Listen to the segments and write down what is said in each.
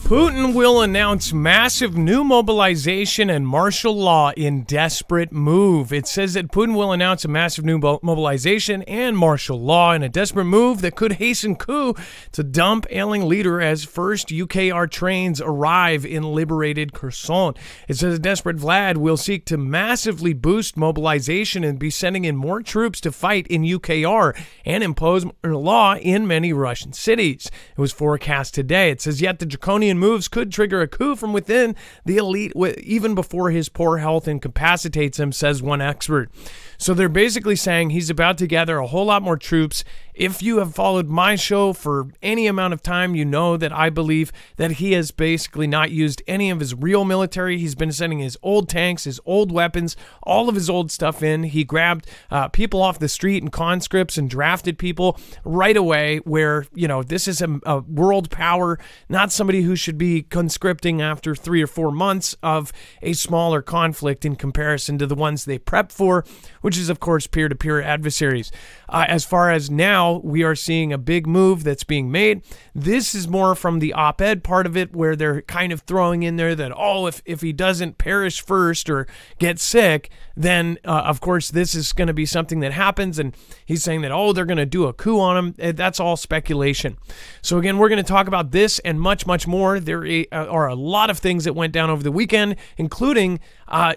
Putin will announce massive new mobilization and martial law in desperate move. It says that Putin will announce a massive new mobilization and martial law in a desperate move that could hasten coup to dump ailing leader as first UKR trains arrive in liberated Kherson. It says desperate Vlad will seek to massively boost mobilization and be sending in more troops to fight in UKR and impose law in many Russian cities. It was forecast today. It says yet the draconian moves could trigger a coup from within the elite even before his poor health incapacitates him, says one expert. So they're basically saying he's about to gather a whole lot more troops. If you have followed my show for any amount of time, you know that I believe that he has basically not used any of his real military. He's been sending his old tanks, his old weapons, all of his old stuff in. He grabbed people off the street and conscripts and drafted people right away where, you know, this is a world power, not somebody who should be conscripting after 3 or 4 months of a smaller conflict in comparison to the ones they prep for, which is, of course, peer-to-peer adversaries. As far as now, we are seeing a big move that's being made. This is more from the op-ed part of it, where they're kind of throwing in there that, oh, if he doesn't perish first or get sick, then, of course, this is going to be something that happens. And he's saying that, oh, they're going to do a coup on him. That's all speculation. So, again, we're going to talk about this and much, much more. There are a lot of things that went down over the weekend, including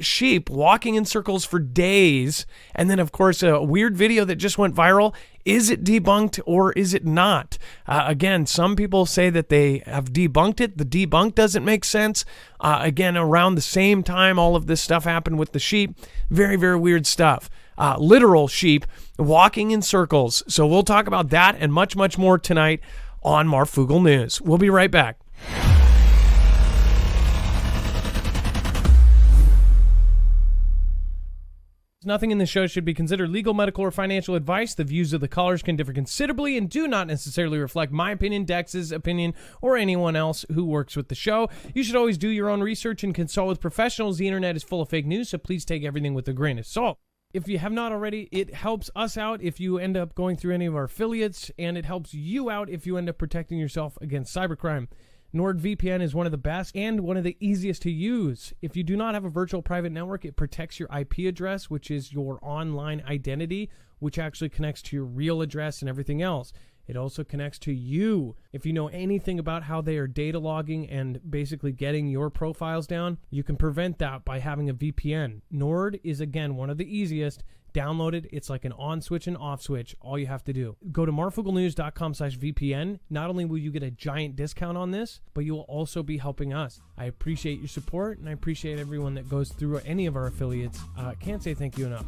sheep walking in circles for days. And then, of course, a weird video that just went viral. Is it debunked or is it not? Again, some people say that they have debunked it. The debunk doesn't make sense. Again, around the same time all of this stuff happened with the sheep. Very, very weird stuff. Literal sheep walking in circles. So we'll talk about that and much, much more tonight on Marfoogle News. We'll be right back. Nothing in this show should be considered legal, medical, or financial advice. The views of the callers can differ considerably and do not necessarily reflect my opinion, Dex's opinion, or anyone else who works with the show. You should always do your own research and consult with professionals. The internet is full of fake news, so please take everything with a grain of salt. If you have not already, it helps us out if you end up going through any of our affiliates, and it helps you out if you end up protecting yourself against cybercrime. NordVPN is one of the best and one of the easiest to use. If you do not have a virtual private network, it protects your IP address, which is your online identity, which actually connects to your real address and everything else. It also connects to you. If you know anything about how they are data logging and basically getting your profiles down, you can prevent that by having a VPN. Nord is, again, one of the easiest. Download it. It's like an on switch and off switch. All you have to do. Go to marfooglenews.com/VPN. Not only will you get a giant discount on this, but you will also be helping us. I appreciate your support, and I appreciate everyone that goes through any of our affiliates. Can't say thank you enough.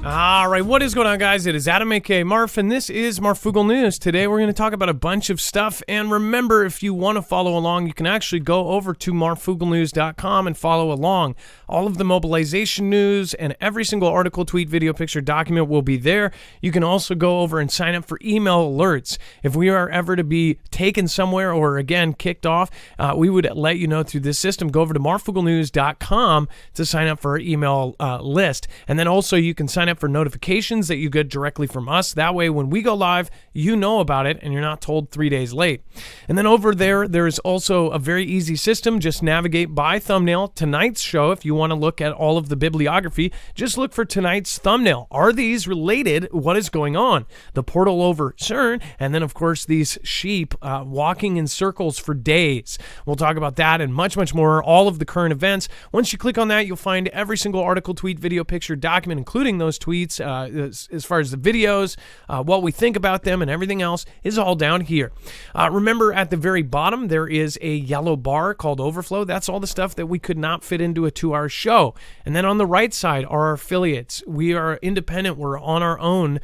All right, what is going on, guys? It is Adam, aka Marf, and this is Marfoogle News. Today, we're going to talk about a bunch of stuff, and remember, if you want to follow along, you can actually go over to marfooglenews.com and follow along. All of the mobilization news and every single article, tweet, video, picture, document will be there. You can also go over and sign up for email alerts. If we are ever to be taken somewhere or, again, kicked off, we would let you know through this system. Go over to marfooglenews.com to sign up for our email list, and then also you can sign up for notifications that you get directly from us. That way, when we go live, you know about it and you're not told 3 days late. And then over there is also a very easy system. Just navigate by thumbnail. Tonight's show, if you want to look at all of the bibliography, just look for tonight's thumbnail. Are these related? What is going on? The portal over CERN, and then, of course, these sheep walking in circles for days. We'll talk about that and much, much more, all of the current events. Once you click on that, you'll find every single article, tweet, video, picture, document, including those tweets, as far as the videos, what we think about them, and everything else is all down here. Remember, at the very bottom, there is a yellow bar called Overflow. That's all the stuff that we could not fit into a 2-hour show. And then on the right side are our affiliates. We are independent. We're on our own.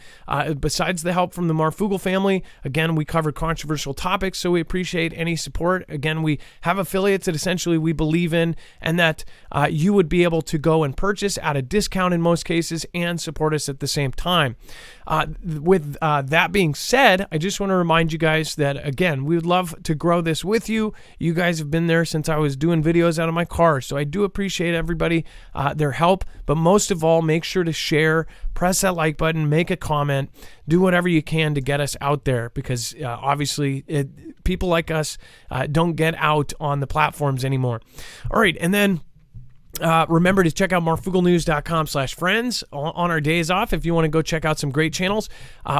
Besides the help from the Marfoogle family, again, we cover controversial topics, so we appreciate any support. Again, we have affiliates that essentially we believe in and that you would be able to go and purchase at a discount in most cases and support us at the same time. With that being said, I just want to remind you guys that, again, we would love to grow this with you. You guys have been there since I was doing videos out of my car, so I do appreciate everybody, their help. But most of all, make sure to share, press that like button, make a comment, do whatever you can to get us out there, because obviously people like us don't get out on the platforms anymore. All right, and then remember to check out marfooglenews.com/friends on our days off if you want to go check out some great channels.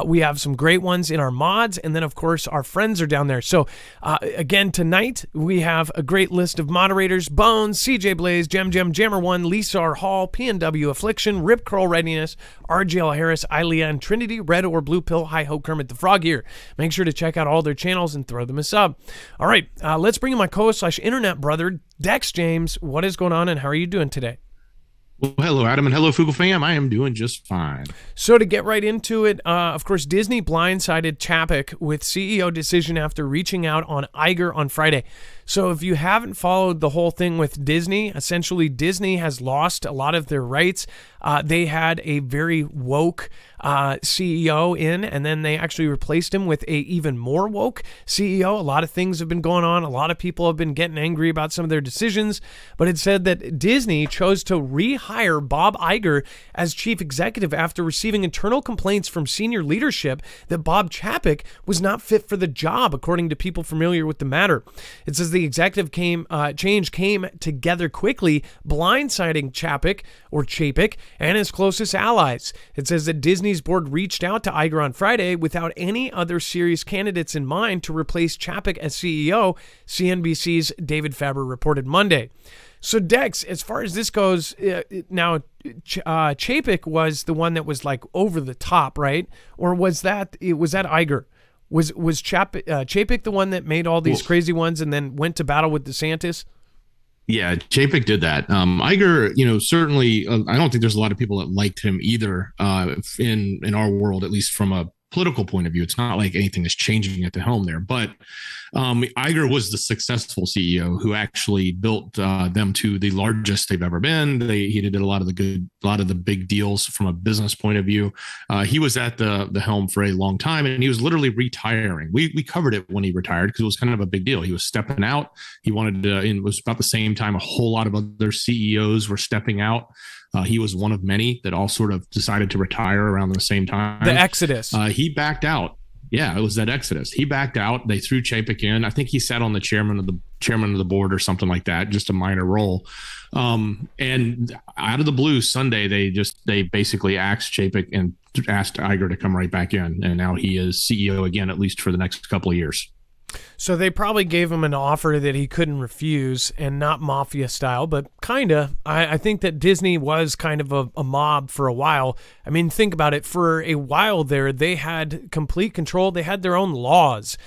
We have some great ones in our mods, and then, of course, our friends are down there. So, again, tonight we have a great list of moderators: Bones, CJ Blaze, Jammer1, Lisa Hall, PNW Affliction, Rip Curl Readiness, RGL Harris, Ilea, and Trinity, Red or Blue Pill, Hi Ho Kermit the Frog here. Make sure to check out all their channels and throw them a sub. All right, let's bring in my co-host/internet brother, Dex James. What is going on, and how are you doing today? Well, hello, Adam, and hello, Foogle fam. I am doing just fine. So to get right into it, of course, Disney blindsided Chapek with CEO decision after reaching out on Iger on Friday. So if you haven't followed the whole thing with Disney, essentially Disney has lost a lot of their rights. They had a very woke CEO in, and then they actually replaced him with a even more woke CEO. A lot of things have been going on. A lot of people have been getting angry about some of their decisions, but it said that Disney chose to rehire Bob Iger as chief executive after receiving internal complaints from senior leadership that Bob Chapek was not fit for the job, according to people familiar with the matter. It says the executive change came together quickly, blindsiding Chapek and his closest allies. It says that Disney's board reached out to Iger on Friday without any other serious candidates in mind to replace Chapek as CEO, CNBC's David Faber reported Monday. So, Dex, as far as this goes, now Chapek was the one that was like over the top, right? Or was that Iger? Was Chapek the one that made all these crazy ones and then went to battle with DeSantis? Yeah, Chapek did that. Iger, certainly, I don't think there's a lot of people that liked him either in our world, at least from a political point of view. It's not like anything is changing at the helm there, but Iger was the successful CEO who actually built them to the largest they've ever been. He did a lot of the big deals from a business point of view. He was at the helm for a long time, and he was literally retiring. We covered it when he retired because it was kind of a big deal. He was stepping out. He wanted to. It was about the same time a whole lot of other CEOs were stepping out. He was one of many that all sort of decided to retire around the same time. The Exodus. He backed out. Yeah, it was that Exodus. He backed out. They threw Chapek in. I think he sat on the chairman of the board or something like that, just a minor role. And out of the blue, Sunday they basically axed Chapek and asked Iger to come right back in, and now he is CEO again, at least for the next couple of years. So they probably gave him an offer that he couldn't refuse, and not mafia style, but kind of. I think that Disney was kind of a mob for a while. I mean, think about it. For a while there, they had complete control. They had their own laws.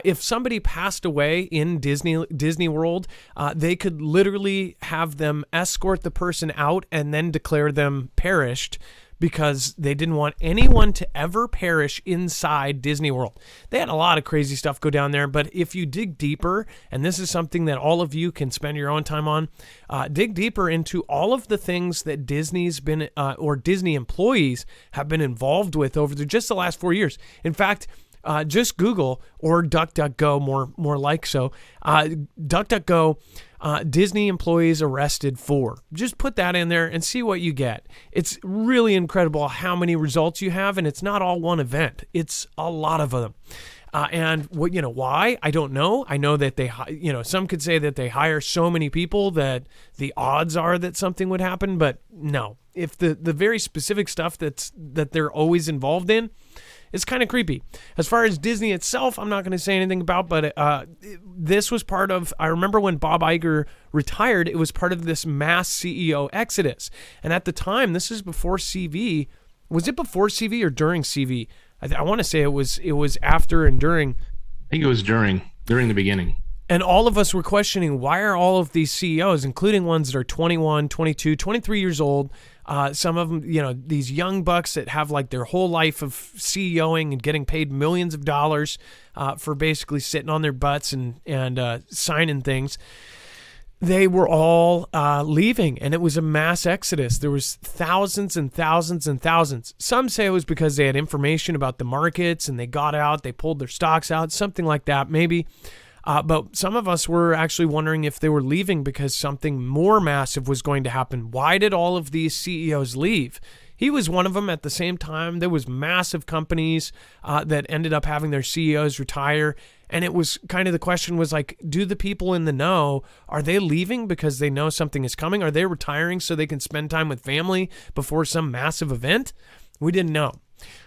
If somebody passed away in Disney World, they could literally have them escort the person out and then declare them perished, because they didn't want anyone to ever perish inside Disney World. They had a lot of crazy stuff go down there, but if you dig deeper, and this is something that all of you can spend your own time on, dig deeper into all of the things that Disney's been, or Disney employees have been involved with over just the last 4 years. In fact, just Google or DuckDuckGo, more like so. DuckDuckGo, Disney employees arrested for. Just put that in there and see what you get. It's really incredible how many results you have, and it's not all one event. It's a lot of them. And what, why? I don't know. I know that they, some could say that they hire so many people that the odds are that something would happen, but no. If the very specific stuff that they're always involved in, it's kind of creepy. As far as Disney itself, I'm not going to say anything about, but this was part of, I remember when Bob Iger retired, it was part of this mass CEO exodus. And at the time, this is before CV. Was it before CV or during CV? I want to say it was after and during. I think it was during the beginning. And all of us were questioning, why are all of these CEOs, including ones that are 21, 22, 23 years old, some of them, these young bucks that have like their whole life of CEOing and getting paid millions of dollars for basically sitting on their butts and signing things. they were all leaving, and it was a mass exodus. There was thousands and thousands and thousands. Some say it was because they had information about the markets and they got out, they pulled their stocks out, something like that, maybe. But some of us were actually wondering if they were leaving because something more massive was going to happen. Why did all of these CEOs leave? He was one of them. At the same time, there was massive companies that ended up having their CEOs retire. And it was kind of, the question was like, do the people in the know, are they leaving because they know something is coming? Are they retiring so they can spend time with family before some massive event? We didn't know.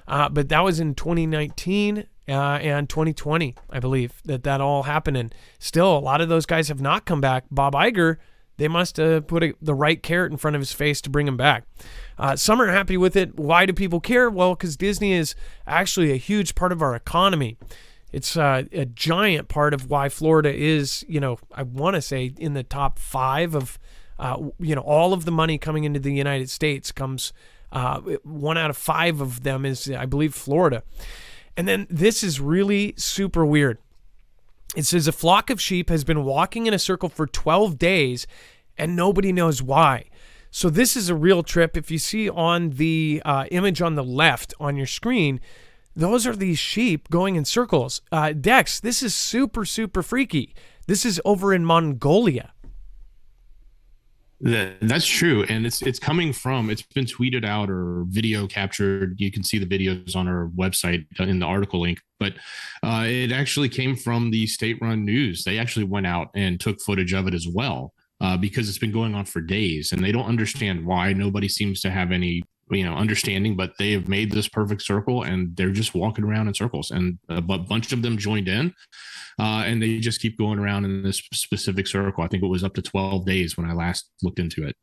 But that was in 2019 and 2020, I believe, that all happened. And still, a lot of those guys have not come back. Bob Iger, they must have put the right carrot in front of his face to bring him back. Some are happy with it. Why do people care? Well, because Disney is actually a huge part of our economy. It's a giant part of why Florida is, I want to say in the top 5 of, all of the money coming into the United States comes, 1 out of 5 of them is, I believe, Florida. And then this is really super weird. It says a flock of sheep has been walking in a circle for 12 days and nobody knows why. So this is a real trip. If you see on the image on the left on your screen, those are these sheep going in circles. Dex, this is super, super freaky. This is over in Mongolia. That's true. And it's coming from, it's been tweeted out or video captured. You can see the videos on our website in the article link, but it actually came from the state-run news. They actually went out and took footage of it as well, because it's been going on for days and they don't understand why. Nobody seems to have any understanding, but they have made this perfect circle and they're just walking around in circles, and a bunch of them joined in, and they just keep going around in this specific circle. I think it was up to 12 days when I last looked into it.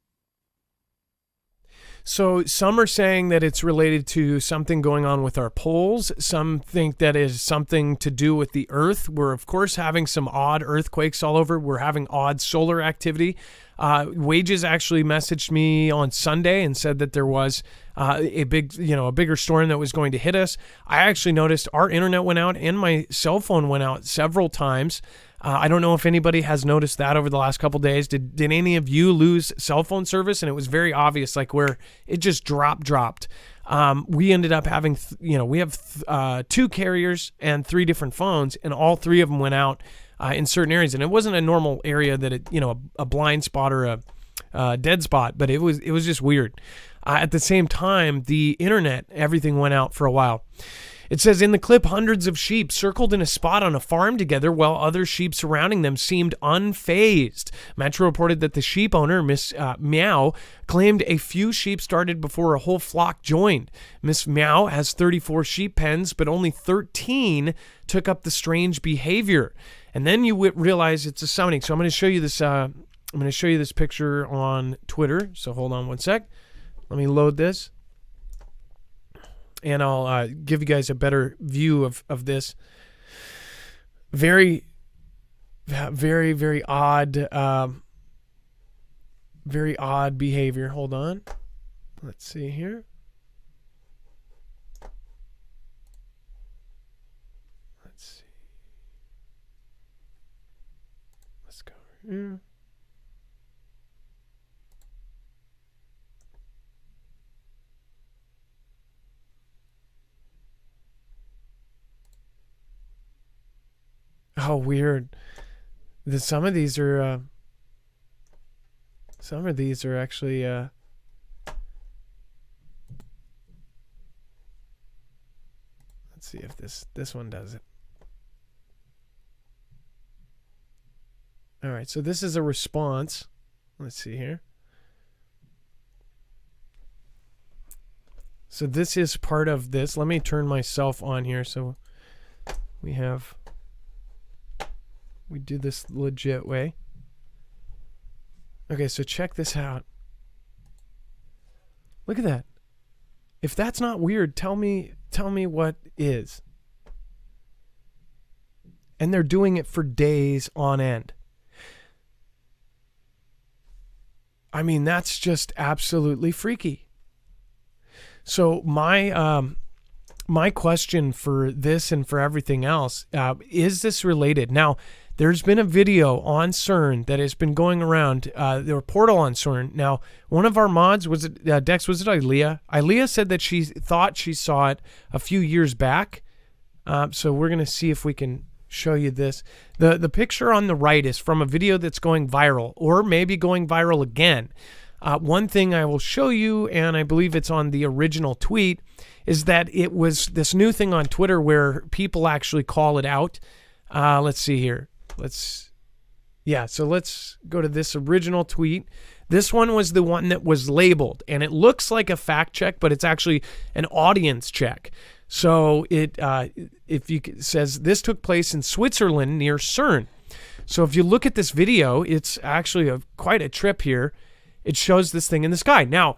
So some are saying that it's related to something going on with our poles. Some think that is something to do with the earth. We're, of course, having some odd earthquakes all over. We're having odd solar activity. Wages actually messaged me on Sunday and said that there was a bigger storm that was going to hit us. I actually noticed our internet went out and my cell phone went out several times. I don't know if anybody has noticed that over the last couple of days. Did any of you lose cell phone service? And it was very obvious, like where it just dropped. We ended up having, we have 2 carriers and 3 different phones, and all 3 of them went out in certain areas. And it wasn't a normal area that a blind spot or a dead spot, but it was just weird. At the same time, the internet, everything went out for a while. It says, in the clip, hundreds of sheep circled in a spot on a farm together while other sheep surrounding them seemed unfazed. Metro reported that the sheep owner, Miss Meow, claimed a few sheep started before a whole flock joined. Miss Meow has 34 sheep pens, but only 13 took up the strange behavior. And then you realize it's a summoning. So I'm going to show you this. I'm going to show you this picture on Twitter. So hold on one sec. Let me load this. And I'll give you guys a better view of this. Very, very, very odd behavior. Hold on. Let's see here. Let's see. Let's go here. Oh, weird. Some of these are actually let's see if this one does it. All right, so this is a response. Let's see here. So this is part of this. Let me turn myself on here so we do this legit way. Okay, so check this out. Look at that. If that's not weird, tell me what is. And they're doing it for days on end. I mean, that's just absolutely freaky. So my question for this and for everything else, is this related? Now, there's been a video on CERN that has been going around, the portal on CERN. Now, one of our mods, was it Dex, was it Ilea? Ilea said that she thought she saw it a few years back. So we're going to see if we can show you this. The picture on the right is from a video that's going viral, or maybe going viral again. One thing I will show you, and I believe it's on the original tweet, is that it was this new thing on Twitter where people actually call it out. Let's see here. So let's go to this original tweet. This one was the one that was labeled, and it looks like a fact check, but it's actually an audience check. So it says this took place in Switzerland near CERN. So if you look at this video, it's actually quite a trip here. It shows this thing in the sky. Now,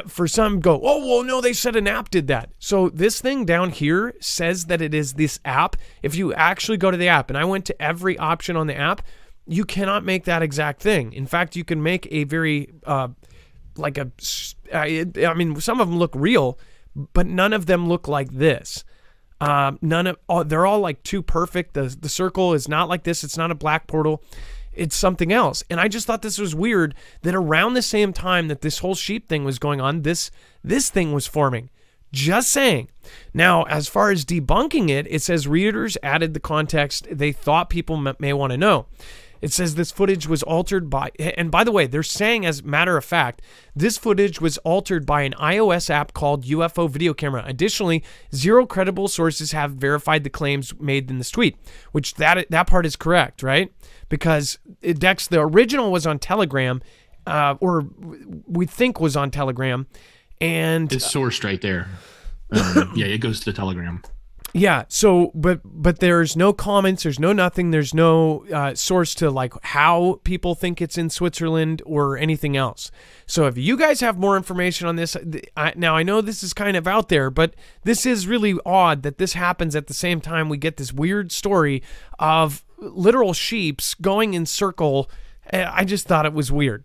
for some go, oh, well, no, they said an app did that. So this thing down here says that it is this app. If you actually go to the app, and I went to every option on the app, you cannot make that exact thing. In fact, you can make a very, some of them look real, but none of them look like this. They're all like too perfect. The circle is not like this. It's not a black portal. It's something else. And I just thought this was weird that around the same time that this whole sheep thing was going on, this thing was forming. Just saying. Now, as far as debunking it, it says readers added the context they thought people may want to know. It says this footage was altered by, and by the way, they're saying, as a matter of fact, this footage was altered by an iOS app called UFO Video Camera. Additionally, 0 credible sources have verified the claims made in this tweet, which that part is correct, right? Because Dex, the original was on Telegram, or we think was on Telegram, and it's sourced right there. Yeah, it goes to Telegram. Yeah. So, but there's no comments. There's no nothing. There's no source to like how people think it's in Switzerland or anything else. So if you guys have more information on this, now I know this is kind of out there, but this is really odd that this happens at the same time we get this weird story of literal sheeps going in circle. I just thought it was weird.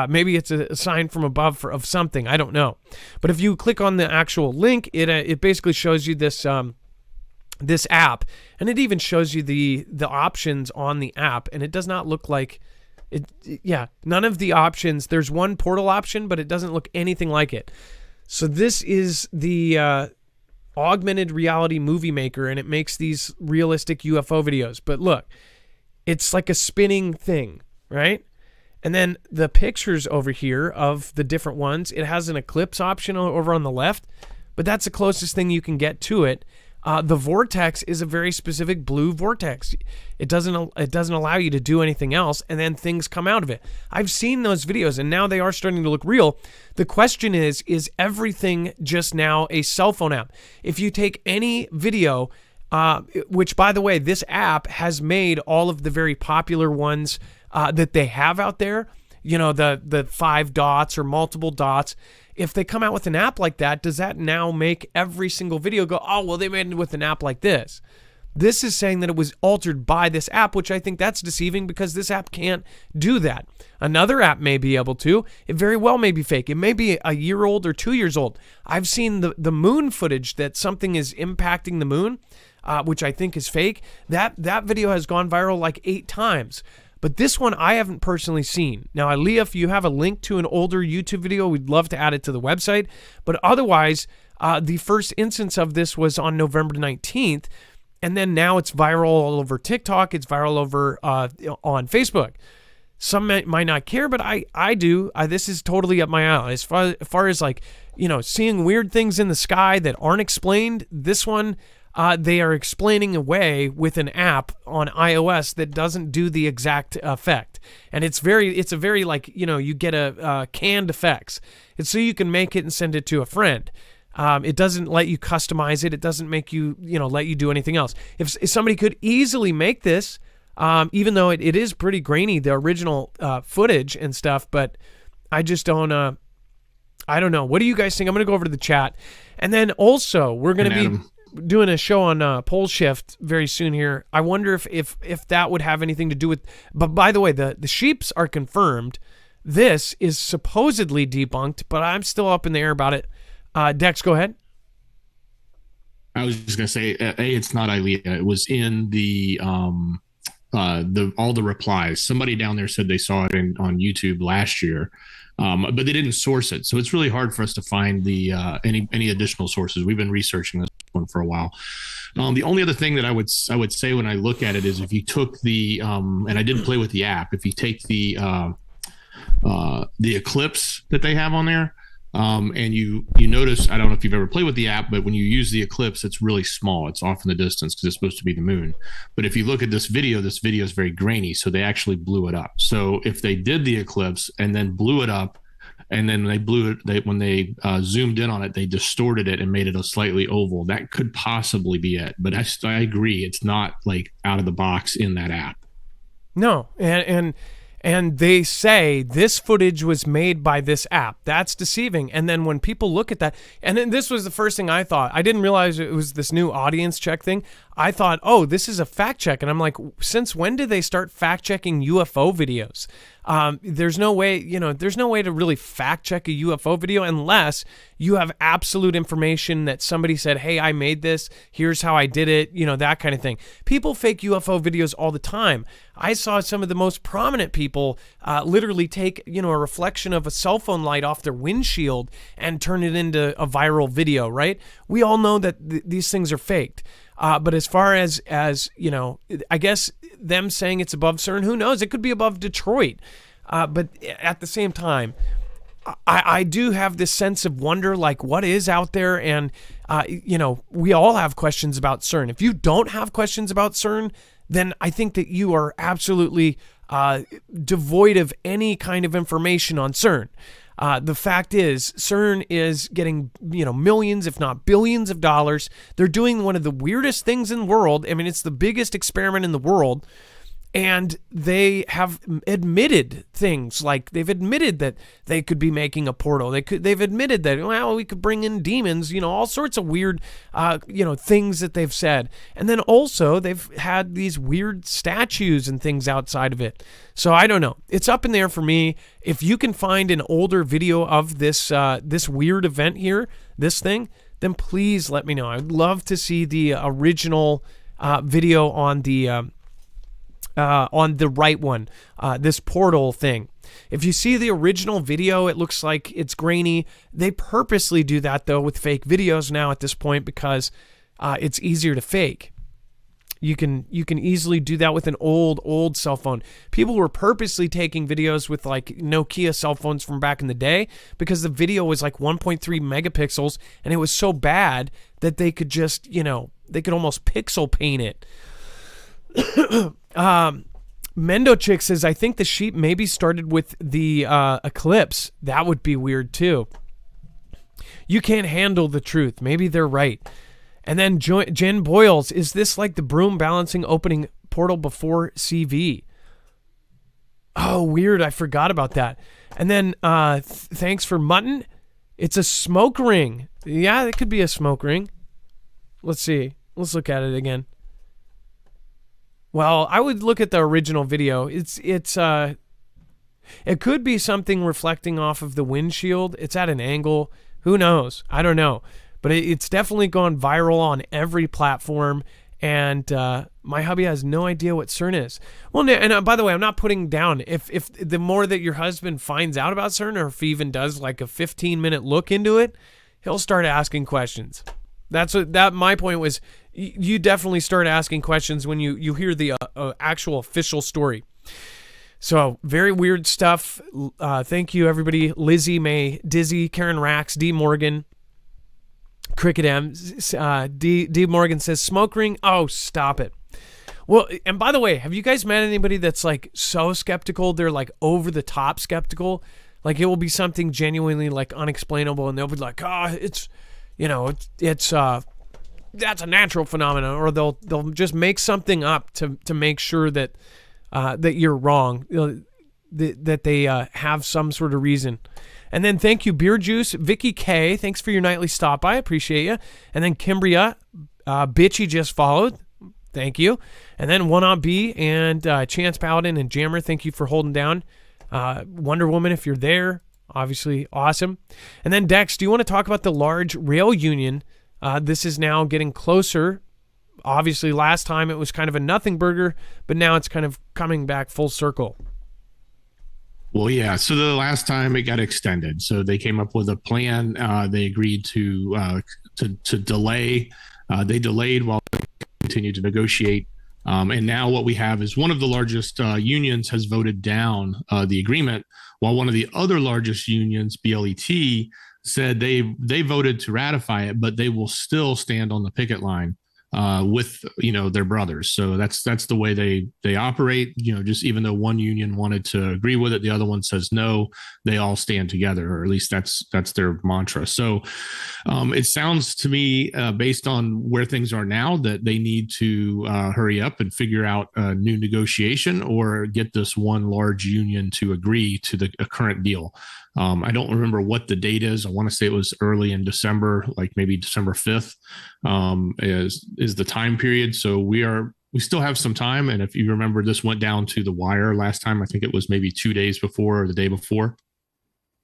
Maybe it's a sign from above of something. I don't know. But if you click on the actual link, it basically shows you this app, and it even shows you the options on the app, and it does not look like it. Yeah, none of the options. There's one portal option, but it doesn't look anything like it. So this is the augmented reality movie maker, and it makes these realistic UFO videos. But look, it's like a spinning thing, right? And then the pictures over here of the different ones, it has an eclipse option over on the left, but that's the closest thing you can get to it. The vortex is a very specific blue vortex. It doesn't allow you to do anything else, and then things come out of it. I've seen those videos, and now they are starting to look real. The question is everything just now a cell phone app? If you take any video, which, by the way, this app has made all of the very popular ones that they have out there, you know, the 5 dots or multiple dots. If they come out with an app like that, does that now make every single video go, oh, well, they made it with an app like this? This is saying that it was altered by this app, which I think that's deceiving because this app can't do that. Another app may be able to. It very well may be fake. It may be a year old or 2 years old. I've seen the moon footage that something is impacting the moon, which I think is fake. That video has gone viral like 8 times. But this one I haven't personally seen. Now, Aaliyah, if you have a link to an older YouTube video, we'd love to add it to the website. But otherwise, the first instance of this was on November 19th. And then now it's viral all over TikTok. It's viral over on Facebook. Some might not care, but I do. This is totally up my alley. As far as like, you know, seeing weird things in the sky that aren't explained, this one, they are explaining away with an app on iOS that doesn't do the exact effect. And it's a very like, you know, you get a canned effects. It's so you can make it and send it to a friend. It doesn't let you customize it. It doesn't make you, you know, let you do anything else. If somebody could easily make this, even though it is pretty grainy, the original footage and stuff, but I just don't, I don't know. What do you guys think? I'm going to go over to the chat. And then also, we're going to be doing a show on Pole Shift very soon here. I wonder if that would have anything to do with, but by the way, the sheeps are confirmed. This is supposedly debunked, but I'm still up in the air about it. Dex, go ahead. I was just going to say, it's not Ilea. It was in the all the replies. Somebody down there said they saw it on YouTube last year, but they didn't source it. So it's really hard for us to find the any additional sources. We've been researching this one for a while. The only other thing that I would say when I look at it is if you took the and I didn't play with the app. If you take the eclipse that they have on there, and you notice, I don't know if you've ever played with the app, but when you use the eclipse, it's really small. It's off in the distance because it's supposed to be the moon. But if you look at this video is very grainy. So they actually blew it up. So if they did the eclipse and then blew it up, and then when they zoomed in on it, they distorted it and made it a slightly oval. That could possibly be it. But I agree. It's not like out of the box in that app. No. And they say this footage was made by this app. That's deceiving. And then when people look at that, and then this was the first thing I thought. I didn't realize it was this new audience check thing. I thought, oh, this is a fact check. And I'm like, since when did they start fact checking UFO videos? There's no way to really fact check a UFO video unless you have absolute information that somebody said, hey, I made this, here's how I did it, that kind of thing. People fake UFO videos all the time. I saw some of the most prominent people literally take, a reflection of a cell phone light off their windshield and turn it into a viral video, right? We all know that these things are faked. But as far as I guess them saying it's above CERN, who knows? It could be above Detroit. But at the same time, I do have this sense of wonder, like what is out there? And, we all have questions about CERN. If you don't have questions about CERN, then I think that you are absolutely devoid of any kind of information on CERN. The fact is, CERN is getting, millions, if not billions of dollars. They're doing one of the weirdest things in the world. I mean, it's the biggest experiment in the world. And they have admitted things like they've admitted that they could be making a portal. They've admitted that, we could bring in demons, all sorts of weird, things that they've said. And then also they've had these weird statues and things outside of it. So I don't know. It's up in there for me. If you can find an older video of this weird event here, this thing, then please let me know. I'd love to see the original video on the right one, this portal thing. If you see the original video, it looks like it's grainy. They purposely do that, though, with fake videos now at this point because it's easier to fake. You can easily do that with an old cell phone. People were purposely taking videos with like Nokia cell phones from back in the day because the video was like 1.3 megapixels and it was so bad that they could just, they could almost pixel paint it. Mendo Chick says, I think the sheep maybe started with the eclipse. That would be weird too. You can't handle the truth. Maybe they're right. And then Jen Boyles, is this like the broom balancing opening portal before CV? Oh, weird. I forgot about that. And then thanks for mutton. It's a smoke ring. Yeah, it could be a smoke ring. Let's see. Let's look at it again. Well, I would look at the original video. It could be something reflecting off of the windshield. It's at an angle. Who knows? I don't know. But it's definitely gone viral on every platform. And my hubby has no idea what CERN is. Well, and by the way, I'm not putting down. If the more that your husband finds out about CERN, or if he even does like a 15-minute look into it, he'll start asking questions. My point was. You definitely start asking questions when you hear the actual official story. So very weird stuff. Thank you, everybody. Lizzie, May, Dizzy, Karen Rax, D. Morgan, Cricket M. D. Morgan says, smoke ring. Oh, stop it. Well, and by the way, have you guys met anybody that's like so skeptical? They're like over the top skeptical. Like it will be something genuinely like unexplainable, and they'll be like, it's that's a natural phenomenon, or they'll just make something up to make sure that that you're wrong, that they have some sort of reason. And then thank you, Beer Juice, Vicky K. Thanks for your nightly stop. I appreciate you. And then Kimbria, Bitchy just followed. Thank you. And then One On B and Chance Paladin and Jammer. Thank you for holding down. Wonder Woman, if you're there, obviously awesome. And then Dex, do you want to talk about the large rail union? This is now getting closer Obviously, last time it was kind of a nothing burger, but now it's kind of coming back full circle. Well, yeah. So the last time it got extended, so they came up with a plan. They agreed to delay. They delayed while they continued to negotiate. And now what we have is one of the largest unions has voted down the agreement, while one of the other largest unions, BLET, said they voted to ratify it, but they will still stand on the picket line with their brothers. So that's the way they operate. Just even though one union wanted to agree with it, the other one says no. They all stand together, or at least that's their mantra. So it sounds to me, based on where things are now, that they need to hurry up and figure out a new negotiation or get this one large union to agree to the current deal. I don't remember what the date is. I want to say it was early in December, like maybe December 5th is the time period. So we still have some time. And if you remember, this went down to the wire last time. I think it was maybe 2 days before or the day before.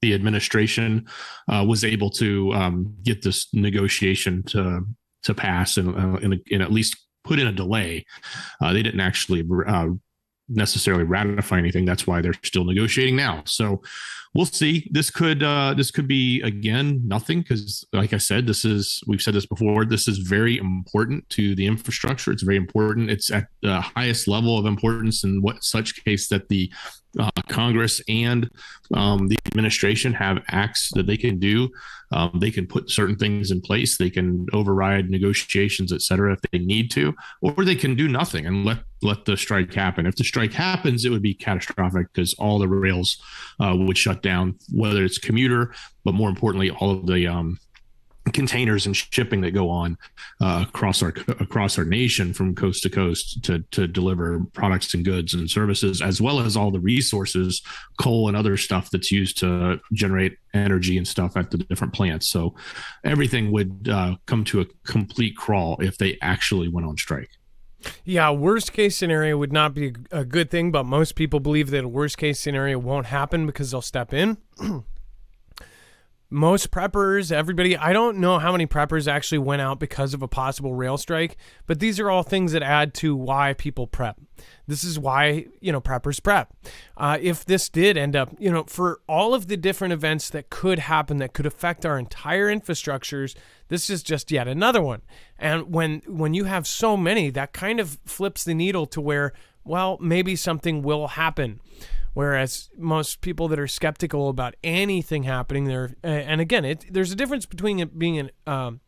The administration was able to get this negotiation to pass and at least put in a delay. They didn't actually necessarily ratify anything. That's why they're still negotiating now. So we'll see. This could be, again, nothing, because like I said, we've said this before, this is very important to the infrastructure. It's very important. It's at the highest level of importance in such case that the Congress and the administration have acts that they can do. They can put certain things in place. They can override negotiations, et cetera, if they need to, or they can do nothing and let the strike happen. If the strike happens, it would be catastrophic because all the rails would shut down, whether it's commuter, but more importantly, all of the containers and shipping that go on across our nation from coast to coast to deliver products and goods and services, as well as all the resources, coal and other stuff that's used to generate energy and stuff at the different plants. So everything would come to a complete crawl if they actually went on strike. Yeah, worst case scenario would not be a good thing, but most people believe that a worst case scenario won't happen because they'll step in. Most preppers, everybody, I don't know how many preppers actually went out because of a possible rail strike, but these are all things that add to why people prep. This is why, preppers prep. If this did end up, for all of the different events that could happen that could affect our entire infrastructures, this is just yet another one. And when you have so many, that kind of flips the needle to where, well, maybe something will happen. Whereas most people that are skeptical about anything happening there, and again, there's a difference between it being an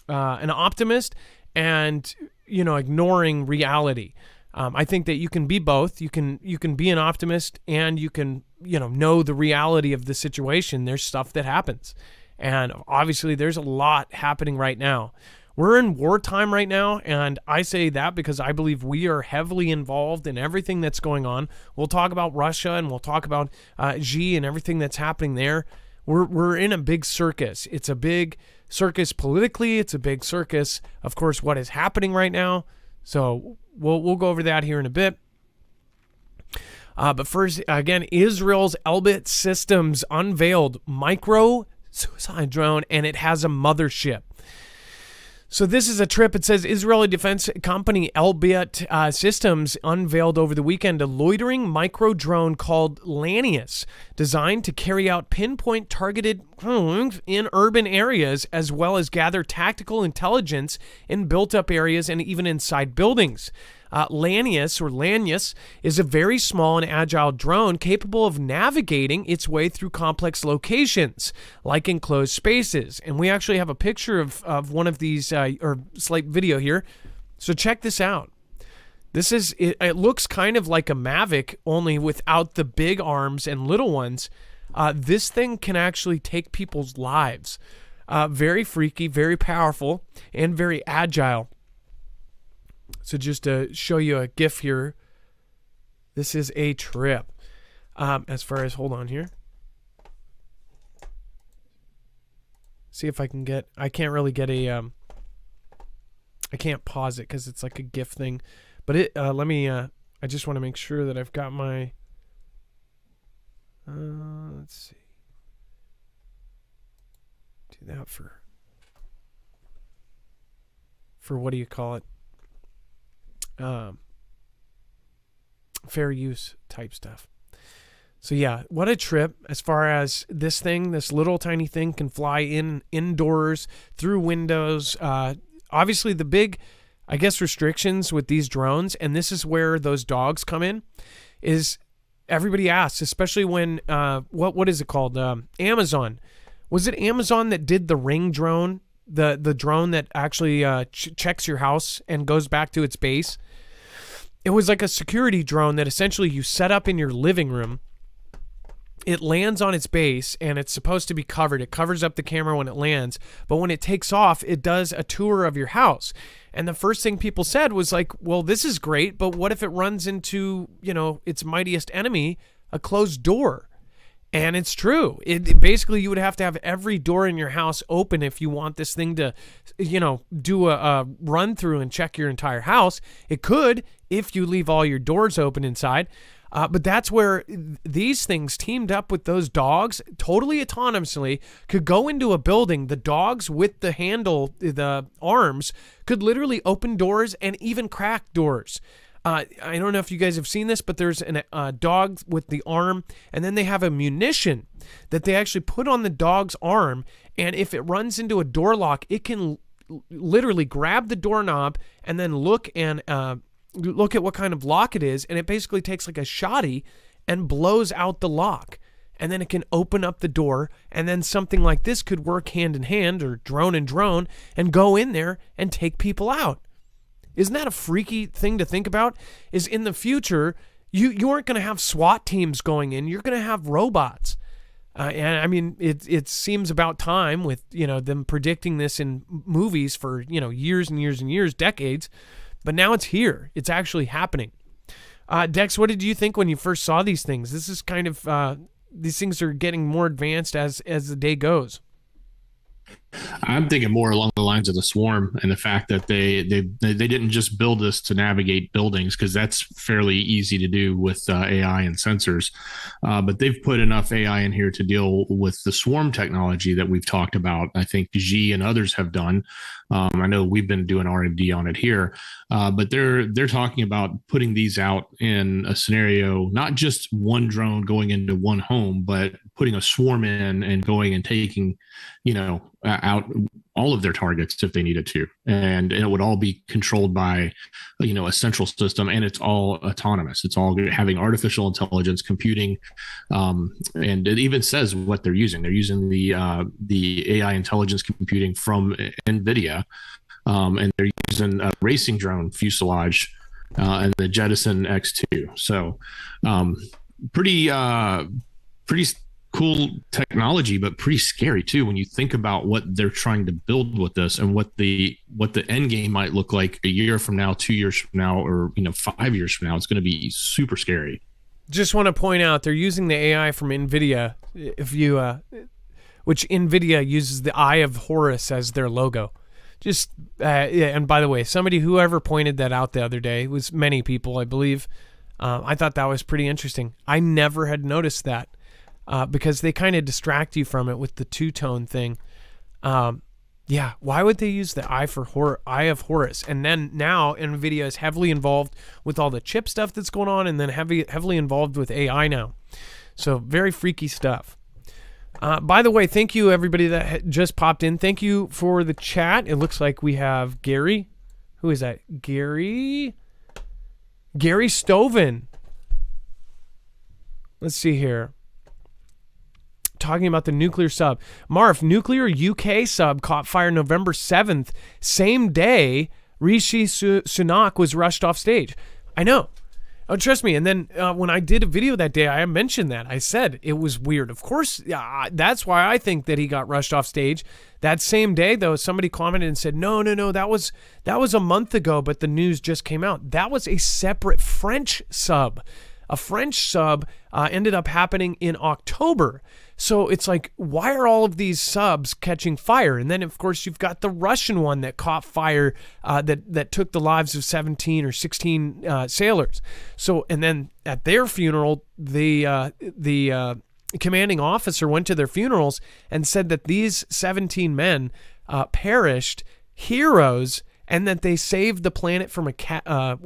optimist and ignoring reality. I think that you can be both. You can be an optimist and you can know the reality of the situation. There's stuff that happens, and obviously there's a lot happening right now. We're in wartime right now, and I say that because I believe we are heavily involved in everything that's going on. We'll talk about Russia, and we'll talk about Xi and everything that's happening there. We're in a big circus. It's a big circus politically. It's a big circus, of course, what is happening right now. So we'll go over that here in a bit. But first, again, Israel's Elbit Systems unveiled micro suicide drone, and it has a mothership. So this is a trip. It says Israeli defense company Elbit Systems unveiled over the weekend a loitering micro drone called Lanius, designed to carry out pinpoint targeted in urban areas, as well as gather tactical intelligence in built-up areas and even inside buildings. Lanius is a very small and agile drone capable of navigating its way through complex locations, like enclosed spaces. And we actually have a picture of one of these, or slight video here. So check this out. It looks kind of like a Mavic, only without the big arms and little ones. This thing can actually take people's lives. Very freaky, very powerful, and very agile. So just to show you a GIF here, this is a trip. As far as, hold on here. See if I can get, I can't really get I can't pause it because it's like a GIF thing. But I just want to make sure that I've got my, let's see. Do that for what do you call it? fair use type stuff. So yeah, what a trip as far as this thing, this little tiny thing can fly indoors through windows. Obviously the big, I guess, restrictions with these drones, and this is where those dogs come in, is everybody asks, especially when, what is it called? Amazon. Was it Amazon that did the Ring drone? The drone that actually checks your house and goes back to its base? It was like a security drone that essentially you set up in your living room. It lands on its base, and it's supposed to be covered. It covers up the camera when it lands, but when it takes off, it does a tour of your house. And the first thing people said was like, well, this is great, but what if it runs into, its mightiest enemy, a closed door? And it's true. Basically, you would have to have every door in your house open if you want this thing to, do a run through and check your entire house. It could if you leave all your doors open inside. But that's where these things teamed up with those dogs totally autonomously could go into a building. The dogs with the handle, the arms, could literally open doors and even crack doors. I don't know if you guys have seen this, but there's a dog with the arm, and then they have a munition that they actually put on the dog's arm, and if it runs into a door lock, it can literally grab the doorknob and then look at what kind of lock it is, and it basically takes like a shotty and blows out the lock, and then it can open up the door, and then something like this could work hand in hand or drone and drone and go in there and take people out. Isn't that a freaky thing to think about? Is in the future, you aren't going to have SWAT teams going in. You're going to have robots. And I mean, it seems about time with, them predicting this in movies for, years and years and years, decades. But now it's here. It's actually happening. Dex, what did you think when you first saw these things? This is kind of, these things are getting more advanced as the day goes. I'm thinking more along the lines of the Swarm and the fact that they didn't just build this to navigate buildings, because that's fairly easy to do with AI and sensors. But they've put enough AI in here to deal with the Swarm technology that we've talked about. I think G and others have done. I know we've been doing R&D on it here, but they're talking about putting these out in a scenario, not just one drone going into one home, but putting a swarm in and going and taking, out all of their targets if they needed to. And it would all be controlled by, a central system, and it's all autonomous. It's all having artificial intelligence computing. And it even says what they're using. They're using the AI intelligence computing from NVIDIA, and they're using a racing drone fuselage and the Jettison X2. So pretty cool technology, but pretty scary too when you think about what they're trying to build with this and what the end game might look like a year from now, 2 years from now, or 5 years from now. It's going to be super scary. Just want to point out they're using the AI from NVIDIA, which NVIDIA uses the Eye of Horus as their logo. Just and by the way, whoever pointed that out the other day, was many people, I believe. I thought that was pretty interesting. I never had noticed that. Because they kind of distract you from it with the two-tone thing. Why would they use the Eye of Horus? And then now NVIDIA is heavily involved with all the chip stuff that's going on, and then heavily involved with AI now. So very freaky stuff. By the way, thank you everybody that just popped in. Thank you for the chat. It looks like we have Gary. Who is that? Gary Stoven. Let's see here. Talking about the nuclear sub. Marf, nuclear UK sub caught fire November 7th. Same day, Rishi Sunak was rushed off stage. I know. Oh, trust me. And then when I did a video that day, I mentioned that. I said it was weird. Of course, that's why I think that he got rushed off stage. That same day, though, somebody commented and said, no, that was a month ago, but the news just came out. That was a separate French sub. A French sub ended up happening in October. So it's like, why are all of these subs catching fire? And then, of course, you've got the Russian one that caught fire that took the lives of 17 or 16 sailors. So, and then at their funeral, the commanding officer went to their funerals and said that these 17 men perished, heroes, and that they saved the planet from a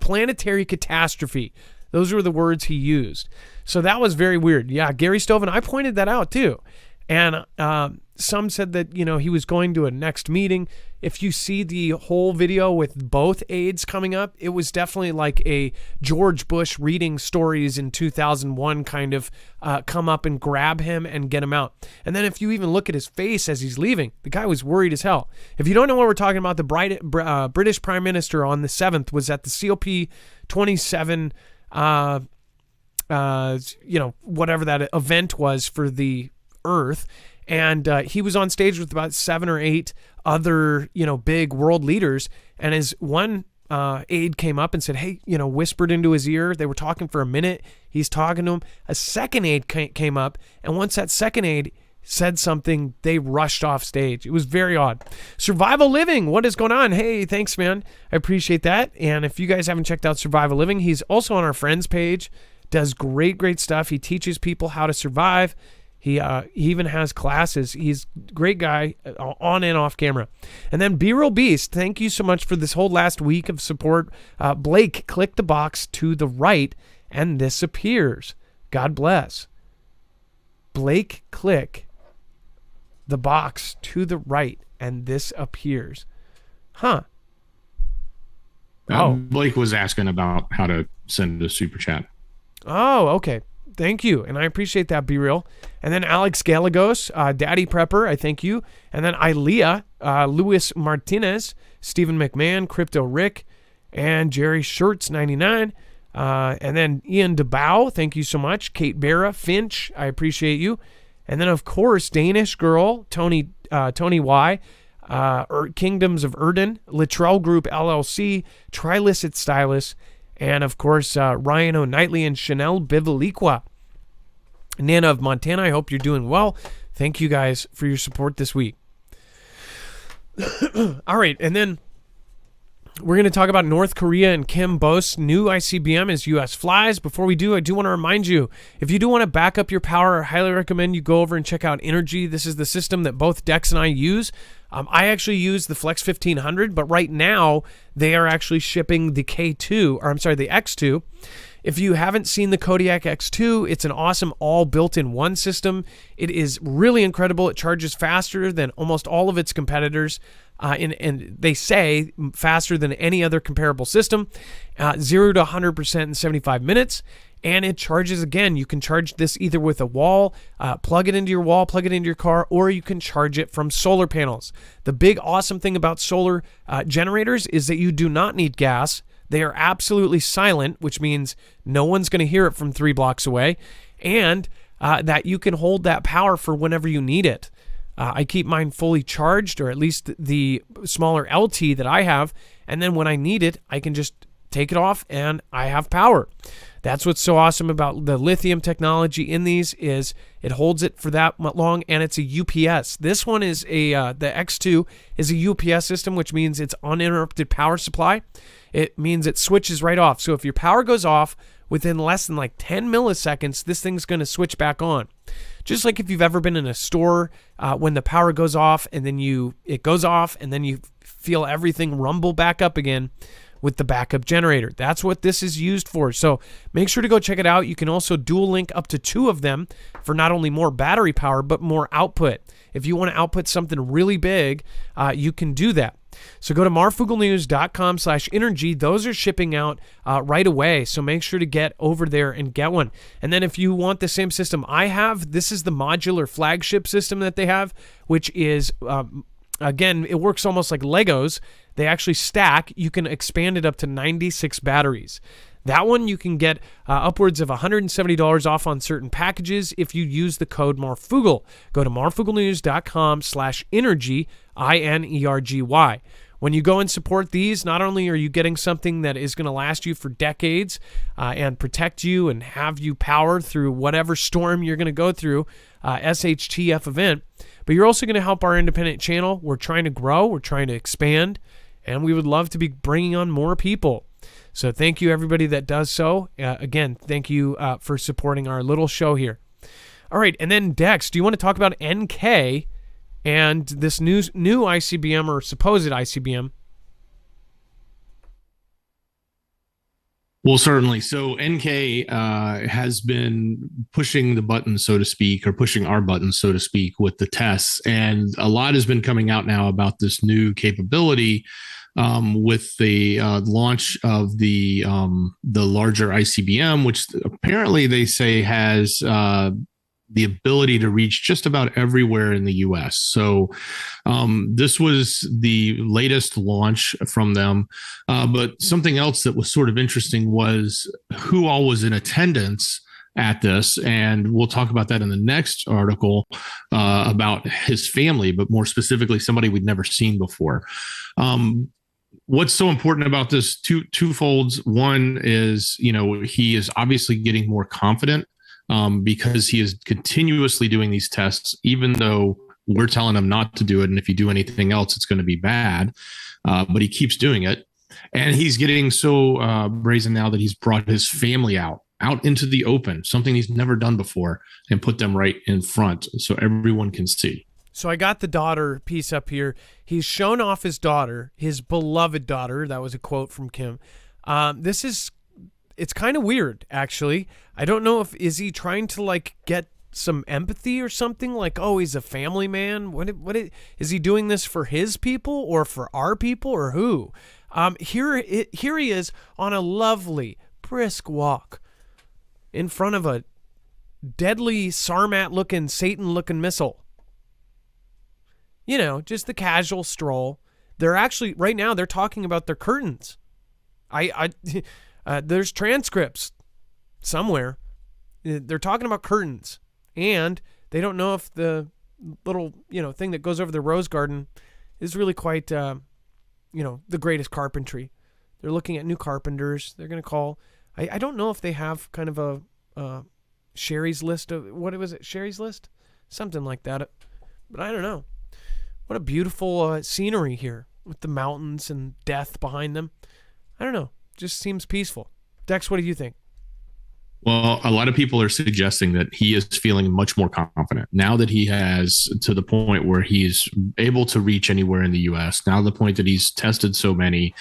planetary catastrophe. Those were the words he used. So that was very weird. Yeah, Gary Stoven, I pointed that out too. And some said that, he was going to a next meeting. If you see the whole video with both aides coming up, it was definitely like a George Bush reading stories in 2001 kind of come up and grab him and get him out. And then if you even look at his face as he's leaving, the guy was worried as hell. If you don't know what we're talking about, the British Prime Minister on the 7th was at the COP27, whatever that event was for the Earth. And he was on stage with about 7 or 8 other, big world leaders. And as one aide came up and said, hey, whispered into his ear, they were talking for a minute. He's talking to him. A second aide came up. And once that second aide said something, they rushed off stage. It was very odd. Survival Living, what is going on? Hey, thanks, man. I appreciate that. And if you guys haven't checked out Survival Living, he's also on our friends page. Does great stuff. He teaches people how to survive. He even has classes. He's a great guy on and off camera. And then B-Real Beast, thank you so much for this whole last week of support. Blake, click the box to the right and this appears. God bless. Blake, click the box to the right and this appears. Huh. Blake was asking about how to send a super chat. Oh, okay. Thank you. And I appreciate that, B-Real. And then Alex Galagos, Daddy Prepper, I thank you. And then Ilea, Luis Martinez, Stephen McMahon, Crypto Rick, and Jerry Shirts 99. And then Ian DeBow, thank you so much. Kate Barra, Finch, I appreciate you. And then, of course, Danish Girl, Tony Y, Kingdoms of Erden, Littrell Group LLC, Trilicit Stylus, and, of course, Ryan O'Knightley and Chanel Bivaliqua. Nana of Montana, I hope you're doing well. Thank you guys for your support this week. All right, and then we're going to talk about North Korea and Kim Boast's new ICBM as U.S. flies. Before we do, I do want to remind you, if you do want to back up your power, I highly recommend you go over and check out Energy. This is the system that both Dex and I use. I actually use the Flex 1500, but right now they are actually shipping the the X2. If you haven't seen the Kodiak X2, it's an awesome all built-in-one system. It is really incredible. It charges faster than almost all of its competitors, and they say faster than any other comparable system, 0 to 100% in 75 minutes. And it charges again. You can charge this either with a wall, plug it into your wall, plug it into your car, or you can charge it from solar panels. The big awesome thing about solar generators is that you do not need gas. They are absolutely silent, which means no one's going to hear it from 3 blocks away, and that you can hold that power for whenever you need it. I keep mine fully charged, or at least the smaller LT that I have, and then when I need it, I can just take it off and I have power. That's what's so awesome about the lithium technology in these is it holds it for that long, and it's a UPS. This one is the X2 is a UPS system, which means it's uninterrupted power supply. It means it switches right off. So if your power goes off within less than like 10 milliseconds, this thing's going to switch back on. Just like if you've ever been in a store when the power goes off and then it goes off and then you feel everything rumble back up again with the backup generator. That's what this is used for. So make sure to go check it out. You can also dual link up to 2 of them for not only more battery power, but more output. If you want to output something really big, you can do that. So go to marfooglenews.com/energy. Those are shipping out right away. So make sure to get over there and get one. And then if you want the same system I have, this is the modular flagship system that they have, which is, again, it works almost like Legos. They actually stack. You can expand it up to 96 batteries. That one you can get upwards of $170 off on certain packages if you use the code Marfoogle. Go to marfooglenews.com/energy, INERGY. When you go and support these, not only are you getting something that is going to last you for decades and protect you and have you power through whatever storm you're going to go through, SHTF event, but you're also going to help our independent channel. We're trying to grow, we're trying to expand, and we would love to be bringing on more people. So thank you, everybody that does so. Again, thank you for supporting our little show here. All right, and then Dex, do you want to talk about NK and this new ICBM or supposed ICBM? Well, certainly. So NK has been pushing the button, so to speak, or pushing our button, so to speak, with the tests. And a lot has been coming out now about this new capability with the launch of the larger ICBM, which apparently they say has the ability to reach just about everywhere in the U.S. So this was the latest launch from them. But something else that was sort of interesting was who all was in attendance at this. And we'll talk about that in the next article about his family, but more specifically, somebody we'd never seen before. What's so important about this two folds? One is, he is obviously getting more confident because he is continuously doing these tests, even though we're telling him not to do it. And if you do anything else, it's going to be bad. But he keeps doing it. And he's getting so brazen now that he's brought his family out into the open, something he's never done before, and put them right in front so everyone can see. So I got the daughter piece up here. He's shown off his daughter, his beloved daughter. That was a quote from Kim. It's kind of weird, actually. I don't know is he trying to get some empathy or something? Oh, he's a family man. Is he doing this for his people or for our people or who? Here he is on a lovely, brisk walk in front of a deadly Sarmat-looking, Satan-looking missile. Just the casual stroll. They're actually, right now, they're talking about their curtains. There's transcripts somewhere. They're talking about curtains, and they don't know if the little, thing that goes over the rose garden is really quite, the greatest carpentry. They're looking at new carpenters. They're going to call. I don't know if they have kind of a Sherry's list of, what was it? Sherry's list? Something like that. But I don't know. What a beautiful scenery here with the mountains and death behind them. I don't know. Just seems peaceful. Dex, what do you think? Well, a lot of people are suggesting that he is feeling much more confident now that he has, to the point where he's able to reach anywhere in the U.S., now the point that he's tested so many,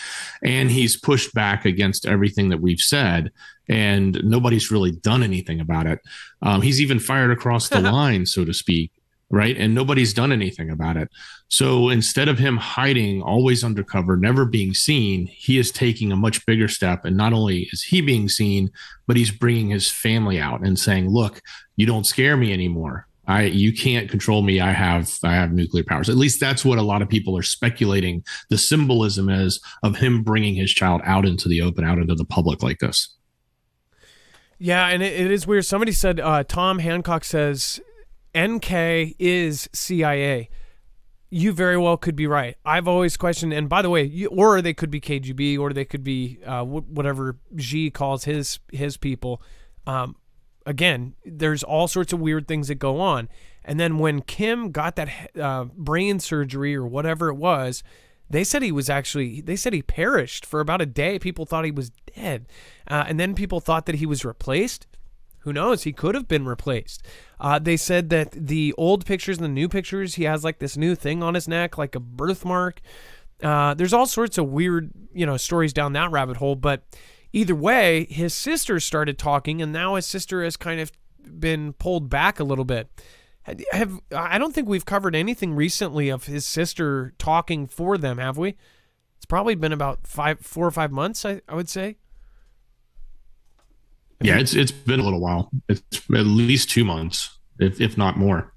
and he's pushed back against everything that we've said, and nobody's really done anything about it. He's even fired across the line, so to speak. Right. And nobody's done anything about it. So instead of him hiding, always undercover, never being seen, he is taking a much bigger step. And not only is he being seen, but he's bringing his family out and saying, look, you don't scare me anymore. You can't control me. I have nuclear powers. At least that's what a lot of people are speculating the symbolism is of him bringing his child out into the open, out into the public like this. Yeah. And it is weird. Somebody said, Tom Hancock says, NK is CIA. You very well could be right. I've always questioned, and by the way, or they could be KGB, or they could be whatever Xi calls his people. Again, there's all sorts of weird things that go on. And then when Kim got that brain surgery or whatever it was, they said he perished for about a day. People thought he was dead. And then people thought that he was replaced. Who knows? He could have been replaced. They said that the old pictures and the new pictures, he has this new thing on his neck, like a birthmark. There's all sorts of weird, stories down that rabbit hole. But either way, his sister started talking, and now his sister has kind of been pulled back a little bit. I don't think we've covered anything recently of his sister talking for them, have we? It's probably been about 4 or 5 months, I would say. Yeah, it's been a little while. It's at least 2 months, if not more.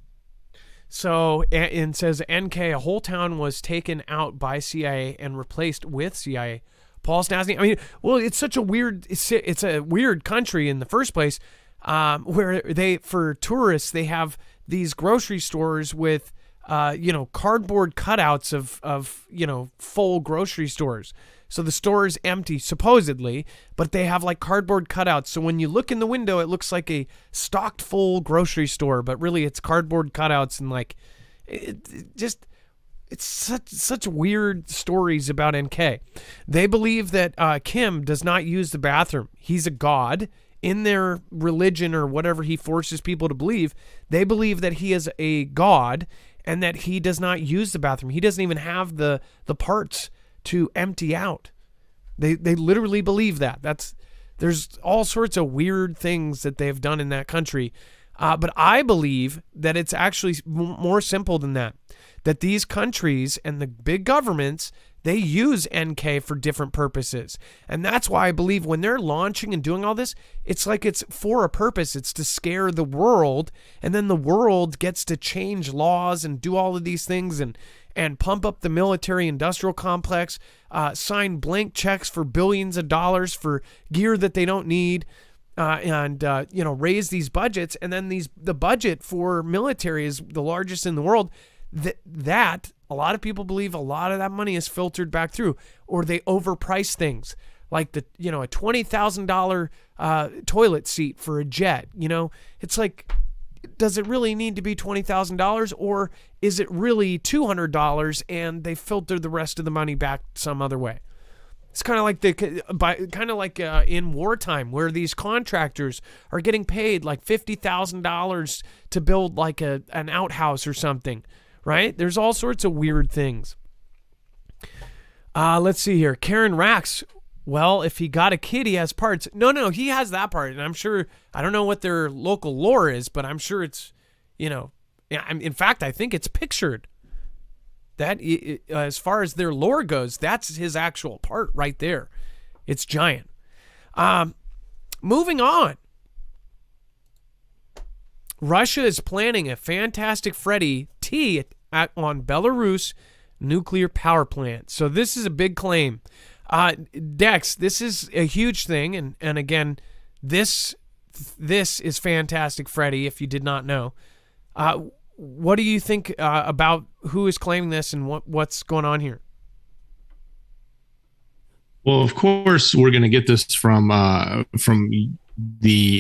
So, and says NK, a whole town was taken out by CIA and replaced with CIA. Paul Stastny. I mean, well, it's such a weird. It's a weird country in the first place, where for tourists they have these grocery stores with cardboard cutouts of full grocery stores. So the store is empty, supposedly, but they have cardboard cutouts. So when you look in the window, it looks like a stocked full grocery store, but really it's cardboard cutouts and it's such weird stories about NK. They believe that Kim does not use the bathroom. He's a god. In their religion or whatever he forces people to believe, they believe that he is a god and that he does not use the bathroom. He doesn't even have the parts to empty out. They literally believe that. That's There's all sorts of weird things that they've done in that country. But I believe that it's actually more simple than that. That these countries and the big governments, they use NK for different purposes. And that's why I believe when they're launching and doing all this, it's like it's for a purpose. It's to scare the world. And then the world gets to change laws and do all of these things and pump up the military industrial complex, sign blank checks for billions of dollars for gear that they don't need. And raise these budgets. And then the budget for military is the largest in the world. That a lot of people believe a lot of that money is filtered back through, or they overprice things like a $20,000 toilet seat for a jet. It's like, does it really need to be $20,000, or is it really $200 and they filter the rest of the money back some other way? It's kind of like in wartime, where these contractors are getting paid like $50,000 to build like an outhouse or something, right? There's all sorts of weird things. Let's see here. Karen Rax. Well, if he got a kid, he has parts. No, he has that part, and I'm sure. I don't know what their local lore is, but I'm sure it's, in fact, I think it's pictured. That, as far as their lore goes, that's his actual part right there. It's giant. Moving on. Russia is planning a Fantastic Freddy T on Belarus nuclear power plant. So this is a big claim. Dex, this is a huge thing. And again, this is Fantastic Freddy, if you did not know. What do you think about who is claiming this and what's going on here? Well, of course, we're going to get this from the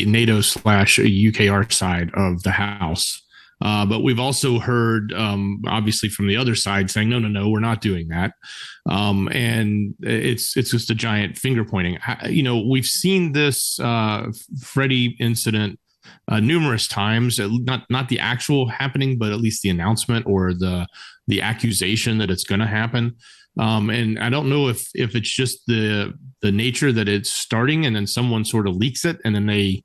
NATO/UKR side of the House. But we've also heard, obviously, from the other side saying, no, we're not doing that. And it's just a giant finger pointing. We've seen this Freddie incident numerous times, not the actual happening, but at least the announcement or the accusation that it's going to happen. And I don't know if it's just the nature that it's starting and then someone sort of leaks it and then they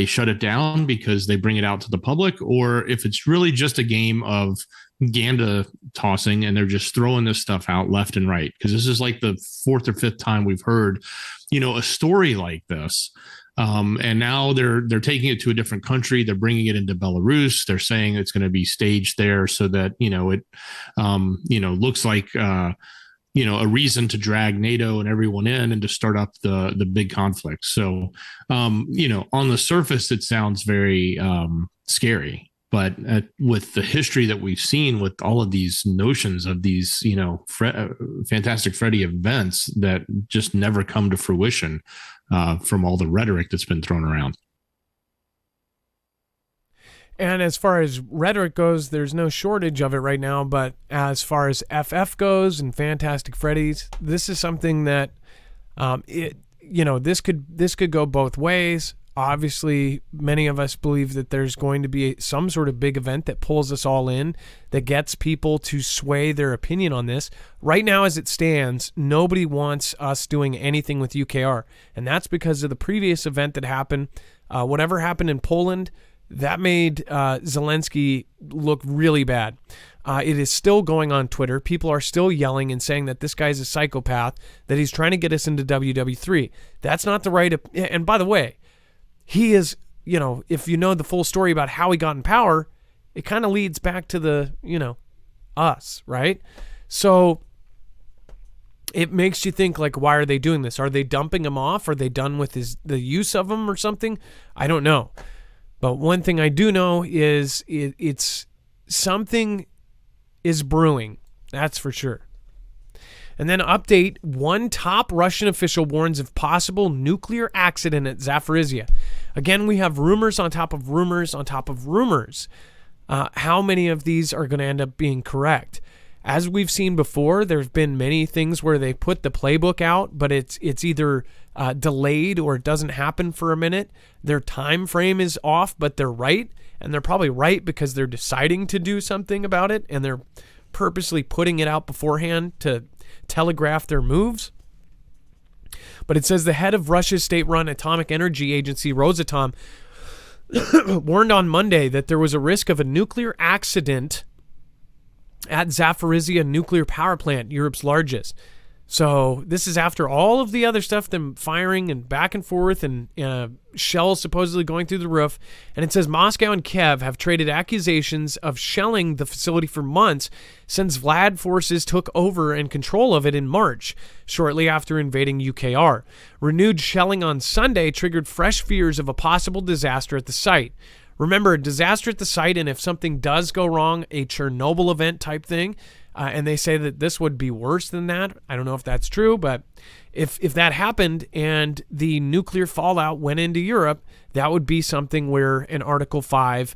shut it down because they bring it out to the public, or if it's really just a game of Ganda tossing and they're just throwing this stuff out left and right. Because this is like the fourth or fifth time we've heard, a story like this. And now they're taking it to a different country. They're bringing it into Belarus. They're saying it's going to be staged there so that, it looks like, a reason to drag NATO and everyone in and to start up the big conflict. So, on the surface, it sounds very scary. But with the history that we've seen with all of these notions of these, Fantastic Freddy events that just never come to fruition from all the rhetoric that's been thrown around. And as far as rhetoric goes, there's no shortage of it right now. But as far as FF goes and Fantastic Freddy's, this is something that, this could go both ways. Obviously, many of us believe that there's going to be some sort of big event that pulls us all in, that gets people to sway their opinion on this. Right now, as it stands, nobody wants us doing anything with UKR. And that's because of the previous event that happened. Whatever happened in Poland, that made Zelensky look really bad. It is still going on Twitter. People are still yelling and saying that this guy's a psychopath, that he's trying to get us into WW3. That's not the right... And by the way, he is, if you know the full story about how he got in power, it kind of leads back to the, us, right? So it makes you think, like, why are they doing this? Are they dumping him off? Are they done with the use of him or something? I don't know. But one thing I do know is it's something is brewing. That's for sure. And then update, one top Russian official warns of possible nuclear accident at Zaporizhia. Again, we have rumors on top of rumors on top of rumors. How many of these are going to end up being correct? As we've seen before, there's been many things where they put the playbook out, but it's either delayed or it doesn't happen for a minute. Their time frame is off, but they're right. And they're probably right because they're deciding to do something about it, and they're purposely putting it out beforehand to telegraph their moves. But it says the head of Russia's state-run atomic energy agency, Rosatom, warned on Monday that there was a risk of a nuclear accident at Zaporizhzhia nuclear power plant, Europe's largest. So this is after all of the other stuff, them firing and back and forth and shells supposedly going through the roof. And it says Moscow and Kiev have traded accusations of shelling the facility for months since Vlad forces took over and control of it in March, shortly after invading UKR. Renewed shelling on Sunday triggered fresh fears of a possible disaster at the site. Remember, a disaster at the site, and if something does go wrong, a Chernobyl event type thing, and they say that this would be worse than that. I don't know if that's true, but if that happened and the nuclear fallout went into Europe, that would be something where an Article 5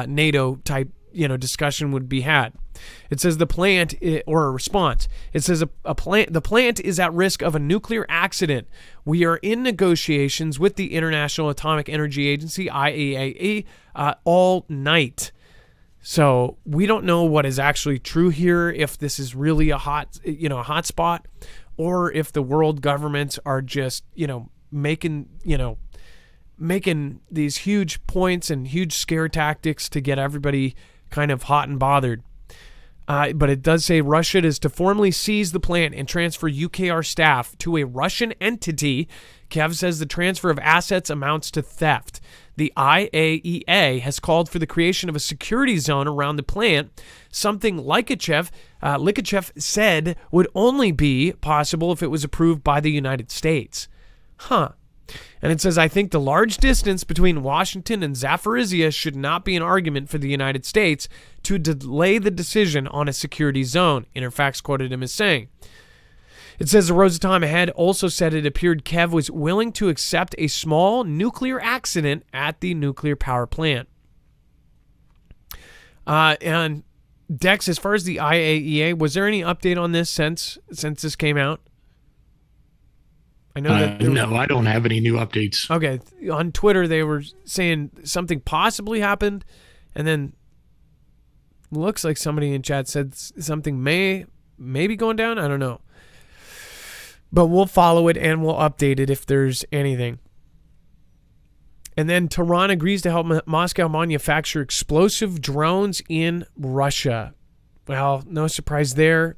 NATO type discussion would be had. It says the plant, or a response, it says the plant is at risk of a nuclear accident. We are in negotiations with the International Atomic Energy Agency, IAEA, all night. So we don't know what is actually true here, if this is really a hot spot, or if the world governments are just, making these huge points and huge scare tactics to get everybody kind of hot and bothered. But it does say Russia is to formally seize the plant and transfer UKR staff to a Russian entity. Kiev says the transfer of assets amounts to theft. The IAEA has called for the creation of a security zone around the plant, something Likachev said would only be possible if it was approved by the United States. And it says, I think the large distance between Washington and Zaporizhzhia should not be an argument for the United States to delay the decision on a security zone, Interfax quoted him as saying. It says the Rosatom head also said it appeared Kiev was willing to accept a small nuclear accident at the nuclear power plant. And Dex, as far as the IAEA, was there any update on this since this came out? I know that no, I don't have any new updates. Okay, on Twitter they were saying something possibly happened, and then looks like somebody in chat said something may be going down. I don't know. But we'll follow it and we'll update it if there's anything. And then Tehran agrees to help Moscow manufacture explosive drones in Russia. Well, no surprise there.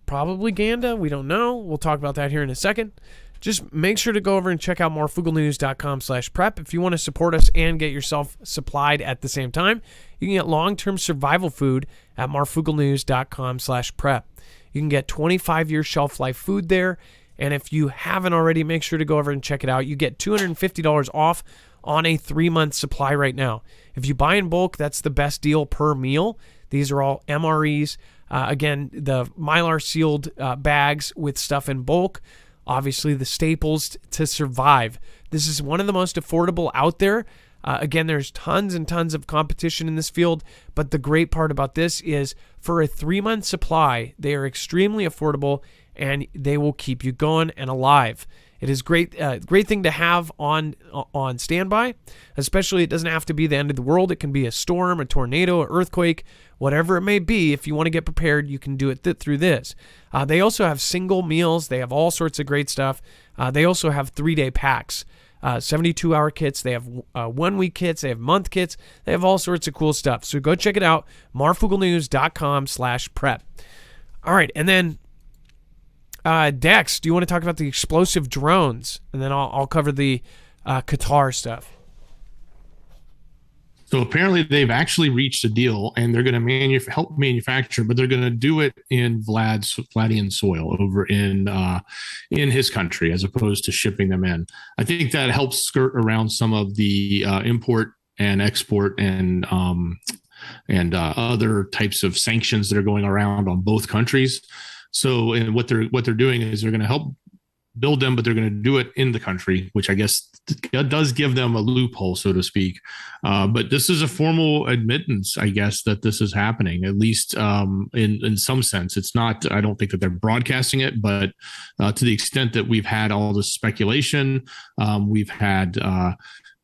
Probably Ganda. We don't know. We'll talk about that here in a second. Just make sure to go over and check out marfooglenews.com/prep. If you want to support us and get yourself supplied at the same time, you can get long-term survival food at marfooglenews.com/prep. You can get 25-year shelf life food there. And if you haven't already, make sure to go over and check it out. You get $250 off on a 3-month supply right now. If you buy in bulk, that's the best deal per meal. These are all MREs. Again, the Mylar sealed bags with stuff in bulk. Obviously, the staples to survive. This is one of the most affordable out there. Again, there's tons and tons of competition in this field, but the great part about this is for a 3-month supply, they are extremely affordable and they will keep you going and alive. It is great thing to have on standby, especially it doesn't have to be the end of the world. It can be a storm, a tornado, an earthquake, whatever it may be. If you want to get prepared, you can do it through this. They also have single meals. They have all sorts of great stuff. They also have 3-day packs. 72-hour kits. They have 1-week kits. They have month kits. They have all sorts of cool stuff. So go check it out. marfooglenews.com/prep. All right. And then Dex, do you want to talk about the explosive drones? And then I'll cover the Qatar stuff. So apparently they've actually reached a deal, and they're going to help manufacture, but they're going to do it in Vladian soil over in his country, as opposed to shipping them in. I think that helps skirt around some of the import and export and other types of sanctions that are going around on both countries. So, and what they're doing is they're going to help build them, but they're going to do it in the country, which I guess does give them a loophole, so to speak. But this is a formal admittance, I guess, that this is happening, at least in some sense. It's not, I don't think that they're broadcasting it, but to the extent that we've had all this speculation, we've had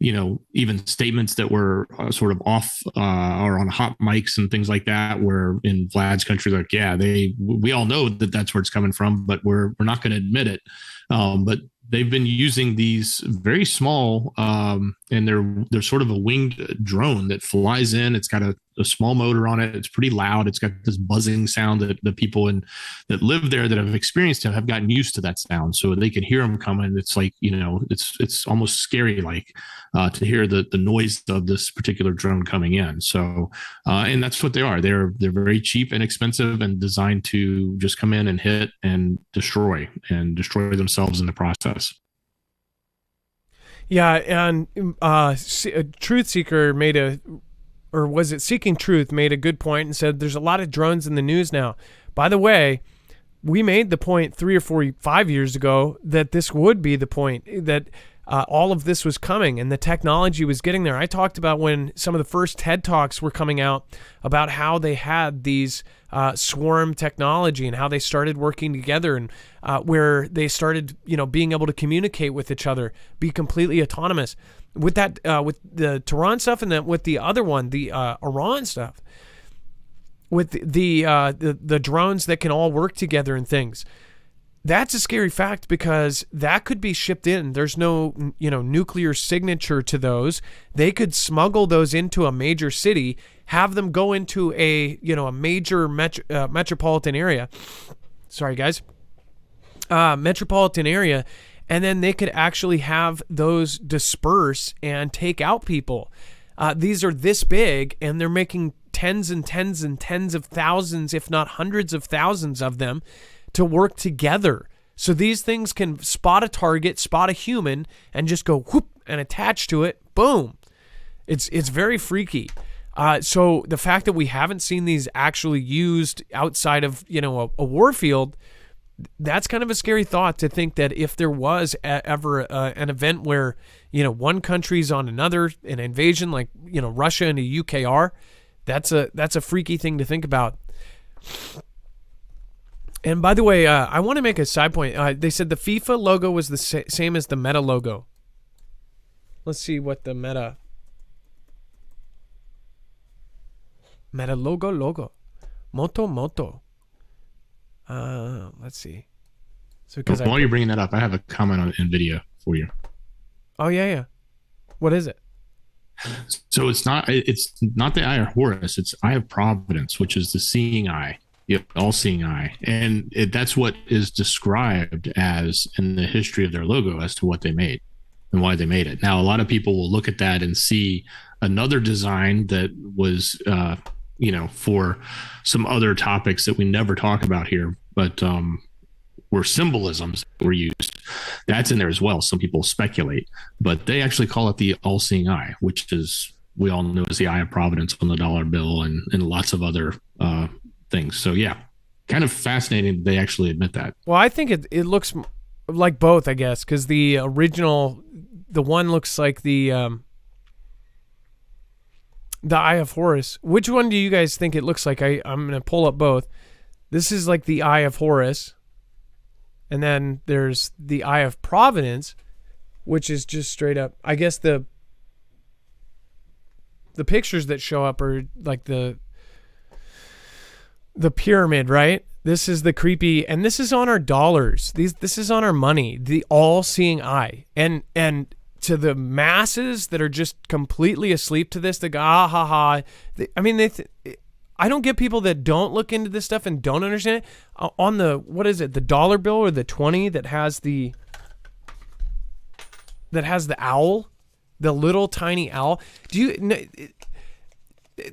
even statements that were sort of off or on hot mics and things like that, where in Vlad's country, like, yeah, we all know that that's where it's coming from, but we're not going to admit it. But they've been using these very small, and they're sort of a winged drone that flies in. It's got a small motor on it. It's pretty loud. It's got this buzzing sound that the people that live there that have experienced it have gotten used to that sound, so they can hear them coming. It's like, it's almost scary, like to hear the noise of this particular drone coming in. So, and that's what they are. They're very cheap and expensive and designed to just come in and hit and destroy themselves in the process. Yeah, and Truth Seeker was it Seeking Truth made a good point and said there's a lot of drones in the news now. By the way, we made the point 3 or 4, 5 years ago that this would be the point, that all of this was coming and the technology was getting there. I talked about when some of the first TED Talks were coming out about how they had these swarm technology and how they started working together, and where they started, being able to communicate with each other, be completely autonomous. With that, with the Tehran stuff, and then with the other one, the Iran stuff, with the drones that can all work together and things. That's a scary fact, because that could be shipped in. There's no, nuclear signature to those. They could smuggle those into a major city, have them go into a major metropolitan area. Sorry, guys. Metropolitan area. And then they could actually have those disperse and take out people. These are this big, and they're making tens and tens and tens of thousands, if not hundreds of thousands of them, to work together. So these things can spot a target, spot a human, and just go whoop and attach to it. Boom. It's very freaky. So the fact that we haven't seen these actually used outside of a war field, that's kind of a scary thought, to think that if there was ever an event where one country's on another, an invasion like Russia and the UK are, that's a freaky thing to think about. And by the way, I want to make a side point. They said the FIFA logo was the same as the Meta logo. Let's see what the Meta logo. Moto. Let's see. So while you're bringing that up, I have a comment on NVIDIA for you. Oh yeah. What is it? So it's not the Eye of Horus. It's Eye of Providence, which is the seeing eye, the all-seeing eye, and that's what is described as in the history of their logo as to what they made and why they made it. Now, a lot of people will look at that and see another design that was, for some other topics that we never talk about here, but were symbolisms that were used. That's in there as well. Some people speculate, but they actually call it the all-seeing eye, which is, we all know, is the Eye of Providence on the dollar bill and lots of other things. So yeah, kind of fascinating that they actually admit that. Well, I think it looks like both, I guess, because the original, the one looks like the Eye of Horus. Which one do you guys think it looks like? I'm going to pull up both. This is like the Eye of Horus. And then there's the Eye of Providence, which is just straight up. I guess the pictures that show up are like the pyramid, right? This is the creepy, and this is on our dollars. This is on our money. The all-seeing eye, and to the masses that are just completely asleep to this, they go, ah ha ha. I don't get people that don't look into this stuff and don't understand it. On the, what is it, the dollar bill or the 20 that has the owl, the little tiny owl.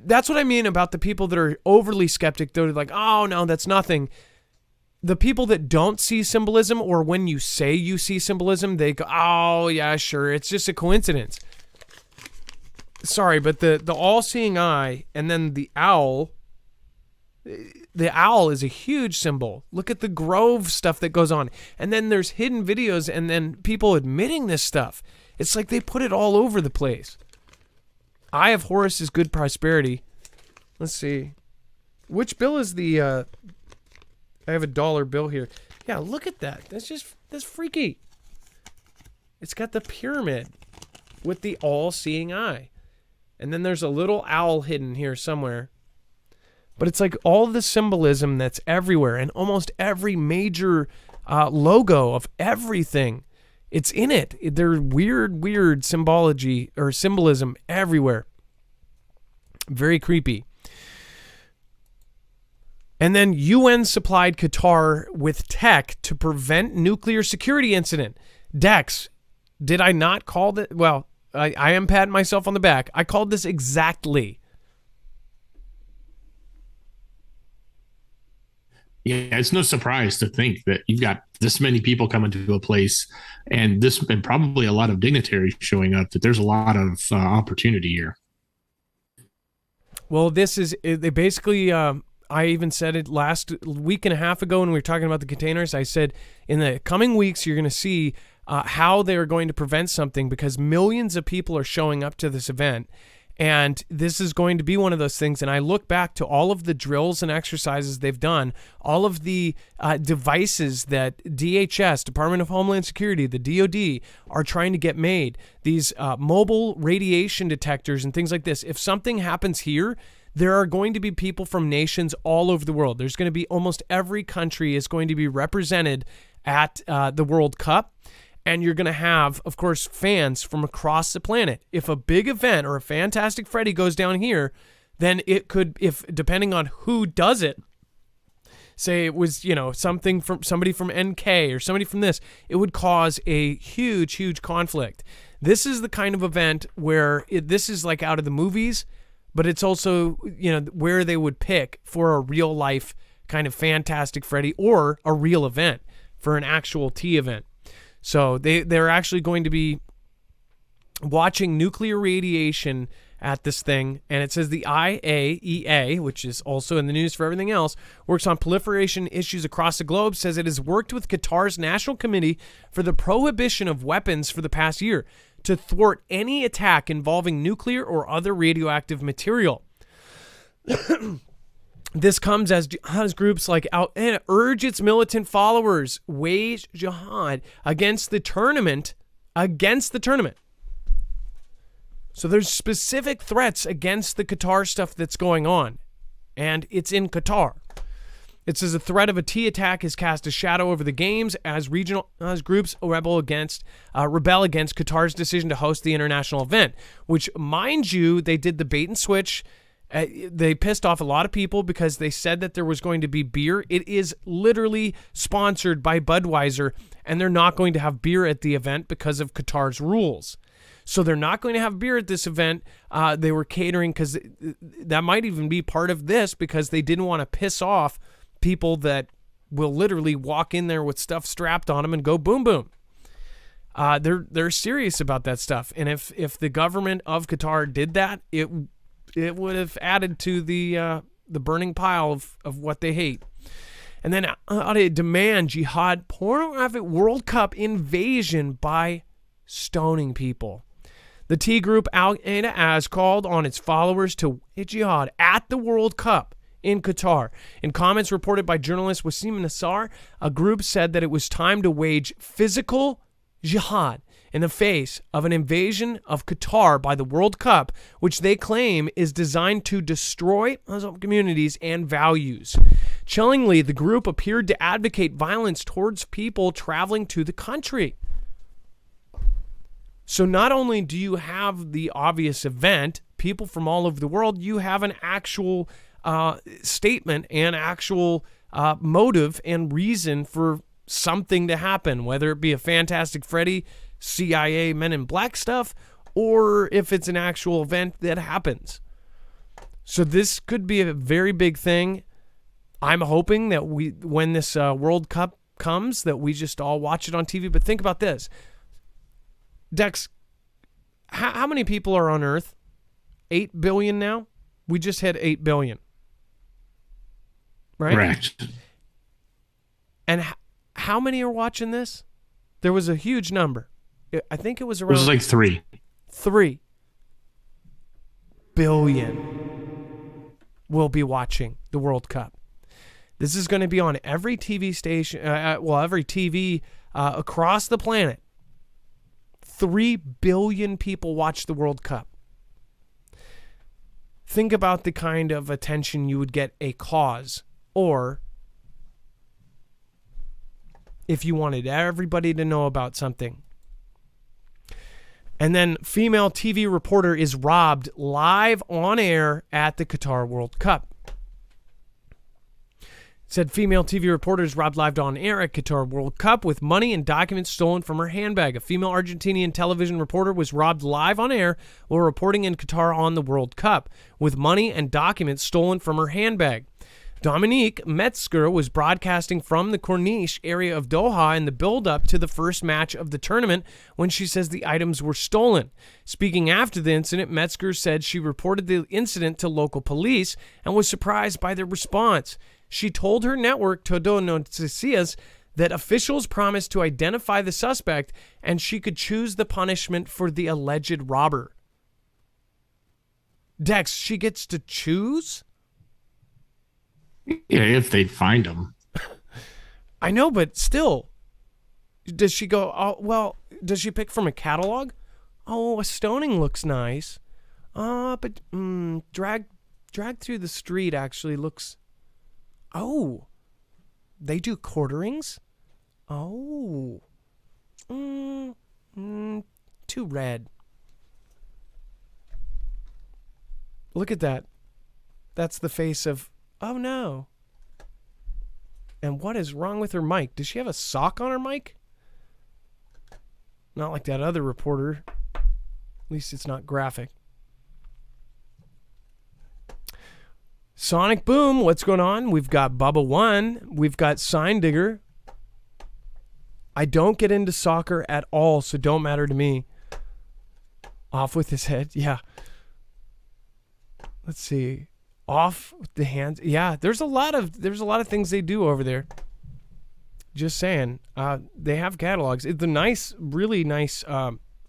That's what I mean about the people that are overly skeptic. They're like, oh no, that's nothing. The people that don't see symbolism, or when you say you see symbolism, they go, oh yeah, sure, it's just a coincidence. Sorry, but the all-seeing eye and then the owl is a huge symbol. Look at the Grove stuff that goes on. And then there's hidden videos and then people admitting this stuff. It's like they put it all over the place. Eye of Horus is good prosperity. Let's see. Which bill is the... I have a dollar bill here. Yeah, look at that. That's freaky. It's got the pyramid. with the all-seeing eye. And then there's a little owl hidden here somewhere. But it's like all the symbolism that's everywhere, and almost every major logo of everything, it's in it. There's weird symbology or symbolism everywhere. Very creepy. And then UN supplied Qatar with tech to prevent nuclear security incident. Dex, did I not call that? Well, I am patting myself on the back. I called this exactly. Yeah, it's no surprise to think that you've got this many people coming to a place, and probably a lot of dignitaries showing up, that there's a lot of opportunity here. Well, they basically, I even said it last week and a half ago when we were talking about the containers. I said in the coming weeks, you're going to see how they are going to prevent something, because millions of people are showing up to this event. And this is going to be one of those things. And I look back to all of the drills and exercises they've done, all of the devices that DHS, Department of Homeland Security, the DOD, are trying to get made, these mobile radiation detectors and things like this. If something happens here, there are going to be people from nations all over the world. There's going to be almost every country is going to be represented at the World Cup. And you're going to have, of course, fans from across the planet. If a big event or a Fantastic Freddy goes down here, then it could, if depending on who does it, say it was, something from somebody from NK or somebody from this, it would cause a huge conflict. This is the kind of event where this is like out of the movies, but it's also, where they would pick for a real life kind of Fantastic Freddy or a real event for an actual T event. So they're actually going to be watching nuclear radiation at this thing. And it says the IAEA, which is also in the news for everything else, works on proliferation issues across the globe, says it has worked with Qatar's National Committee for the Prohibition of Weapons for the past year to thwart any attack involving nuclear or other radioactive material. This comes as jihadist groups like urge its militant followers wage jihad against the tournament. So there's specific threats against the Qatar stuff that's going on, and it's in Qatar. It says a threat of a T attack has cast a shadow over the games as groups rebel against Qatar's decision to host the international event, which, mind you, they did the bait and switch. They pissed off a lot of people because they said that there was going to be beer. It is literally sponsored by Budweiser, and they're not going to have beer at the event because of Qatar's rules. So they're not going to have beer at this event. They were catering, because that might even be part of this, because they didn't want to piss off people that will literally walk in there with stuff strapped on them and go boom, boom. They're serious about that stuff. And if the government of Qatar did that, it would have added to the burning pile of what they hate. And then they demand jihad pornographic World Cup invasion by stoning people. The T group Al-Qaeda has called on its followers to jihad at the World Cup in Qatar. In comments reported by journalist Wasim Nassar, a group said that it was time to wage physical jihad in the face of an invasion of Qatar by the World Cup, which they claim is designed to destroy Muslim communities and values. Chillingly, the group appeared to advocate violence towards people traveling to the country. So not only do you have the obvious event, people from all over the world, you have an actual statement and actual motive and reason for something to happen, whether it be a Fantastic Freddy, CIA Men in Black stuff, or if it's an actual event that happens. So this could be a very big thing. I'm hoping that when this World Cup comes, that we just all watch it on TV. But think about this. Dex, how many people are on Earth? 8 billion now? We just hit 8 billion. Right? Correct. And how many are watching this? There was a huge number. I think it was around... It was like 3. 3 billion will be watching the World Cup. This is going to be on every TV station, every TV across the planet. 3 billion people watch the World Cup. Think about the kind of attention you would get a cause, or if you wanted everybody to know about something. And then female TV reporter is robbed live on air at the Qatar World Cup. It said female TV reporter is robbed live on air at Qatar World Cup with money and documents stolen from her handbag. A female Argentinian television reporter was robbed live on air while reporting in Qatar on the World Cup with money and documents stolen from her handbag. Dominique Metzger was broadcasting from the Corniche area of Doha in the build-up to the first match of the tournament when she says the items were stolen. Speaking after the incident, Metzger said she reported the incident to local police and was surprised by their response. She told her network, Todo Noticias, that officials promised to identify the suspect and she could choose the punishment for the alleged robber. Dex, she gets to choose? Yeah, if they find him. I know, but still. Does she go, oh, well, does she pick from a catalog? Oh, a stoning looks nice. But drag through the street actually looks... Oh, they do quarterings? Oh. Too red. Look at that. That's the face of... Oh, no. And what is wrong with her mic? Does she have a sock on her mic? Not like that other reporter. At least it's not graphic. Sonic Boom, what's going on? We've got Bubba One. We've got Sign Digger. I don't get into soccer at all, so don't matter to me. Off with his head. Yeah. Let's see. Off with the hands. Yeah, there's a lot of things they do over there. Just saying. They have catalogs. It's a nice, really nice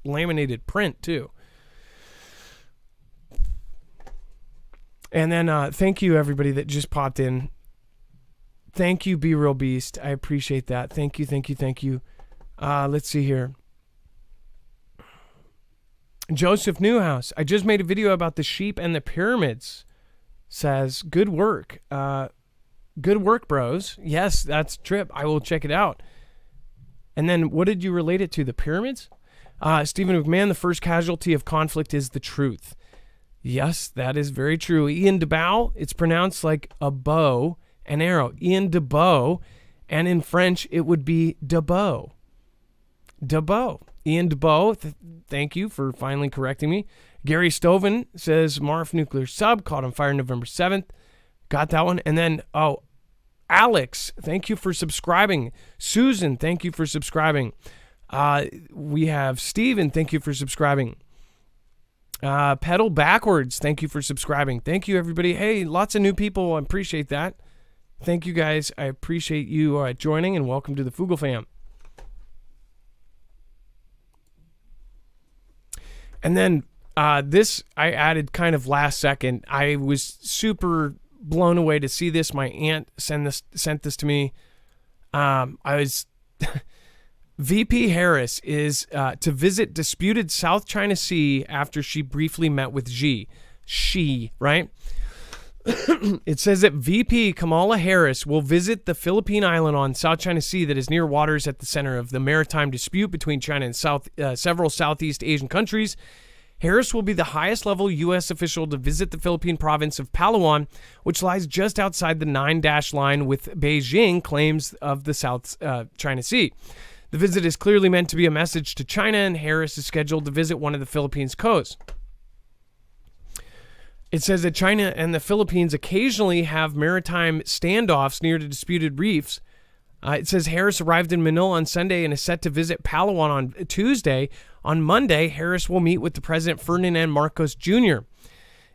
laminated print too. And then thank you everybody that just popped in. Thank you, Be Real Beast. I appreciate that. Thank you. Let's see here. Joseph Newhouse. I just made a video about the sheep and the pyramids. Says, good work. Good work, bros. Yes, that's Trip. I will check it out. And then what did you relate it to? The pyramids? Stephen McMahon, the first casualty of conflict is the truth. Yes, that is very true. Ian DeBow, it's pronounced like a bow, an arrow. Ian DeBow, and in French, it would be DeBow. DeBow. Ian DeBow, thank you for finally correcting me. Gary Stoven says, Marf nuclear sub, caught on fire November 7th. Got that one. And then, Alex, thank you for subscribing. Susan, thank you for subscribing. We have Steven, thank you for subscribing. Pedal Backwards, thank you for subscribing. Thank you, everybody. Hey, lots of new people. I appreciate that. Thank you, guys. I appreciate you joining, and welcome to the Foogle fam. And then this I added kind of last second. I was super blown away to see this. My aunt sent this to me. VP Harris is to visit disputed South China Sea after she briefly met with Xi. She, right? It says that VP Kamala Harris will visit the Philippine island on South China Sea that is near waters at the center of the maritime dispute between China and several Southeast Asian countries. Harris will be the highest level U.S. official to visit the Philippine province of Palawan, which lies just outside the 9-dash line with Beijing claims of the South China Sea. The visit is clearly meant to be a message to China, and Harris is scheduled to visit one of the Philippines' coasts. It says that China and the Philippines occasionally have maritime standoffs near the disputed reefs. It says Harris arrived in Manila on Sunday and is set to visit Palawan on Tuesday. On Monday, Harris will meet with the President Ferdinand Marcos Jr.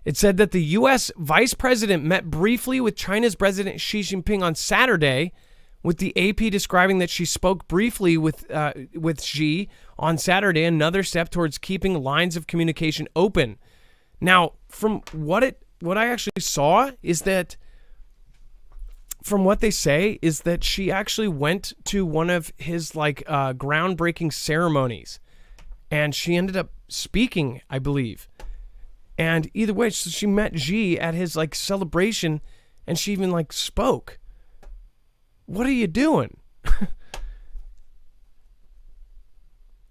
It said that the U.S. Vice President met briefly with China's President Xi Jinping on Saturday, with the AP describing that she spoke briefly with Xi on Saturday, another step towards keeping lines of communication open. Now, from what I actually saw is that, from what they say, is that she actually went to one of his groundbreaking ceremonies, And she ended up speaking, I believe. And either way, so she met Xi at his like celebration, and she even like spoke. What are you doing?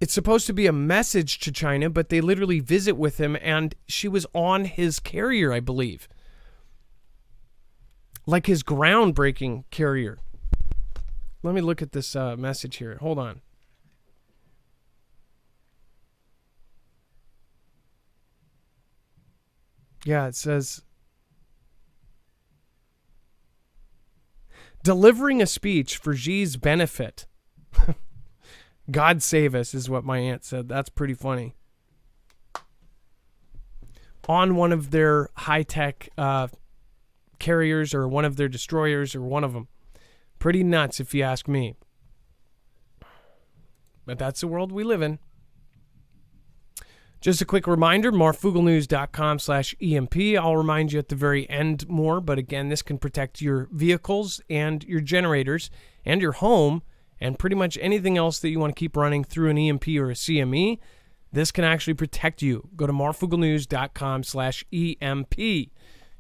It's supposed to be a message to China, but they literally visit with him, and she was on his carrier, I believe. Like his groundbreaking carrier. Let me look at this message here. Hold on. Yeah, it says, delivering a speech for Xi's benefit. God save us is what my aunt said. That's pretty funny. On one of their high-tech carriers or one of their destroyers or one of them. Pretty nuts if you ask me. But that's the world we live in. Just a quick reminder, marfooglenews.com/EMP. I'll remind you at the very end more, but again, this can protect your vehicles and your generators and your home and pretty much anything else that you want to keep running through an EMP or a CME. This can actually protect you. Go to marfooglenews.com/EMP.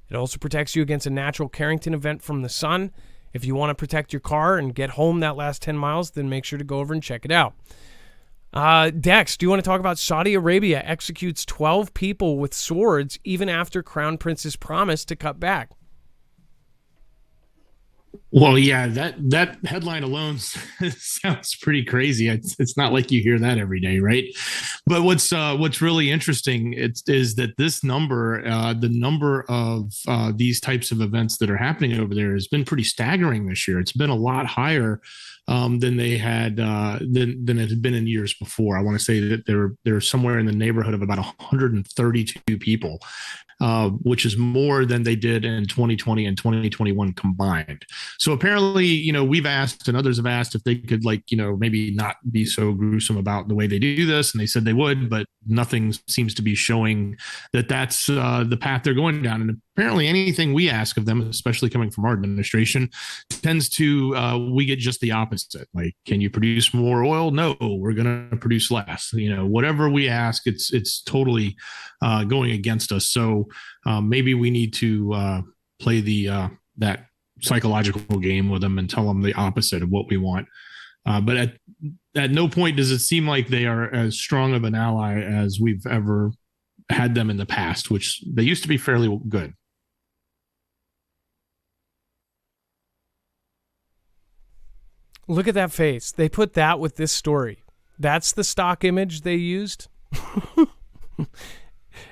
It also protects you against a natural Carrington event from the sun. If you want to protect your car and get home that last 10 miles, then make sure to go over and check it out. Dex, do you want to talk about Saudi Arabia executes 12 people with swords even after Crown Prince's promise to cut back? Well, yeah, that headline alone sounds pretty crazy. It's not like you hear that every day, right? But what's really interesting is that this number, the number of these types of events that are happening over there, has been pretty staggering this year. It's been a lot higher than they had than it had been in years before. I want to say that they're somewhere in the neighborhood of about 132 people. Which is more than they did in 2020 and 2021 combined. So apparently, we've asked and others have asked if they could, maybe not be so gruesome about the way they do this. And they said they would, but nothing seems to be showing that that's the path they're going down. And apparently anything we ask of them, especially coming from our administration, tends to, we get just the opposite. Like, can you produce more oil? No, we're going to produce less. Whatever we ask, it's totally going against us. So maybe we need to play that psychological game with them and tell them the opposite of what we want. But at no point does it seem like they are as strong of an ally as we've ever had them in the past, which they used to be fairly good. Look at that face. They put that with this story. That's the stock image they used.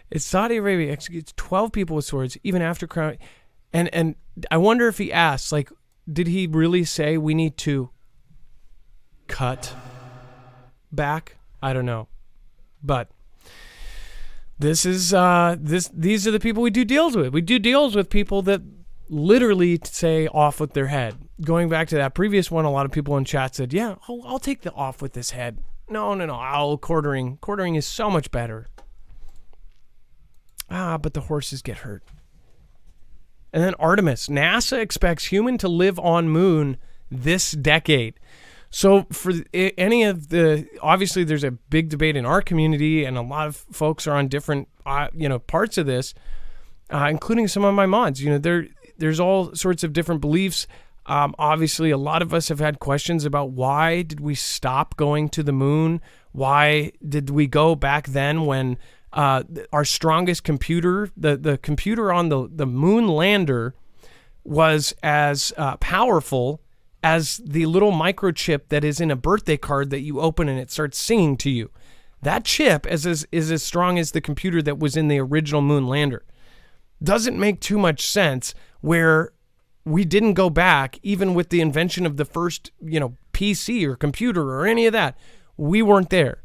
It's Saudi Arabia executes 12 people with swords even after crown. And I wonder if he asked, did he really say we need to cut back? I don't know. But this is these are the people we do deals with. We do deals with people that literally say off with their head. Going back to that previous one, a lot of people in chat said, yeah, I'll take the off with this head. No, quartering. Quartering is so much better. But the horses get hurt. And then Artemis. NASA expects human to live on moon this decade. So for any of obviously there's a big debate in our community, and a lot of folks are on different, parts of this, including some of my mods. There's all sorts of different beliefs. Obviously, a lot of us have had questions about why did we stop going to the moon? Why did we go back then when our strongest computer, the computer on the moon lander, was as powerful as the little microchip that is in a birthday card that you open and it starts singing to you. That chip is as strong as the computer that was in the original moon lander. Doesn't make too much sense where we didn't go back, even with the invention of the first, PC or computer or any of that. We weren't there.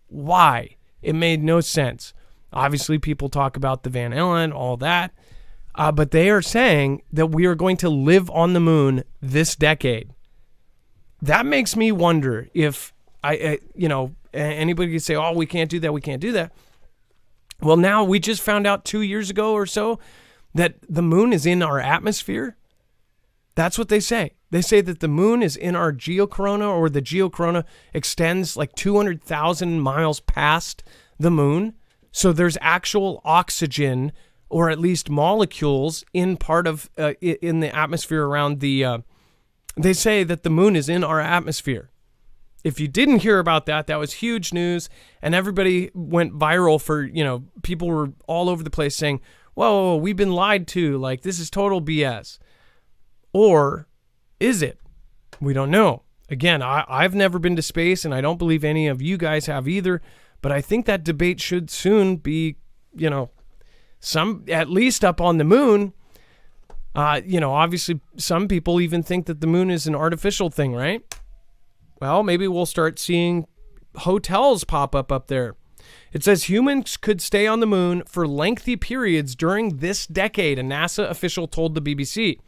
Why? It made no sense. Obviously, people talk about the Van Allen, all that. But they are saying that we are going to live on the moon this decade. That makes me wonder if, anybody could say, oh, we can't do that, we can't do that. Well, now we just found out 2 years ago or so that the moon is in our atmosphere. That's what they say. They say that the moon is in our geocorona, or the geocorona extends like 200,000 miles past the moon. So there's actual oxygen, or at least molecules, in part of in the atmosphere around the. They say that the moon is in our atmosphere. If you didn't hear about that, that was huge news, and everybody went viral for, people were all over the place saying, whoa, we've been lied to, like this is total BS. Or is it? We don't know. Again, I've never been to space, and I don't believe any of you guys have either, but I think that debate should soon be, some at least up on the moon. Obviously some people even think that the moon is an artificial thing, right? Well, maybe we'll start seeing hotels pop up there. It says humans could stay on the moon for lengthy periods during this decade, a NASA official told the BBC.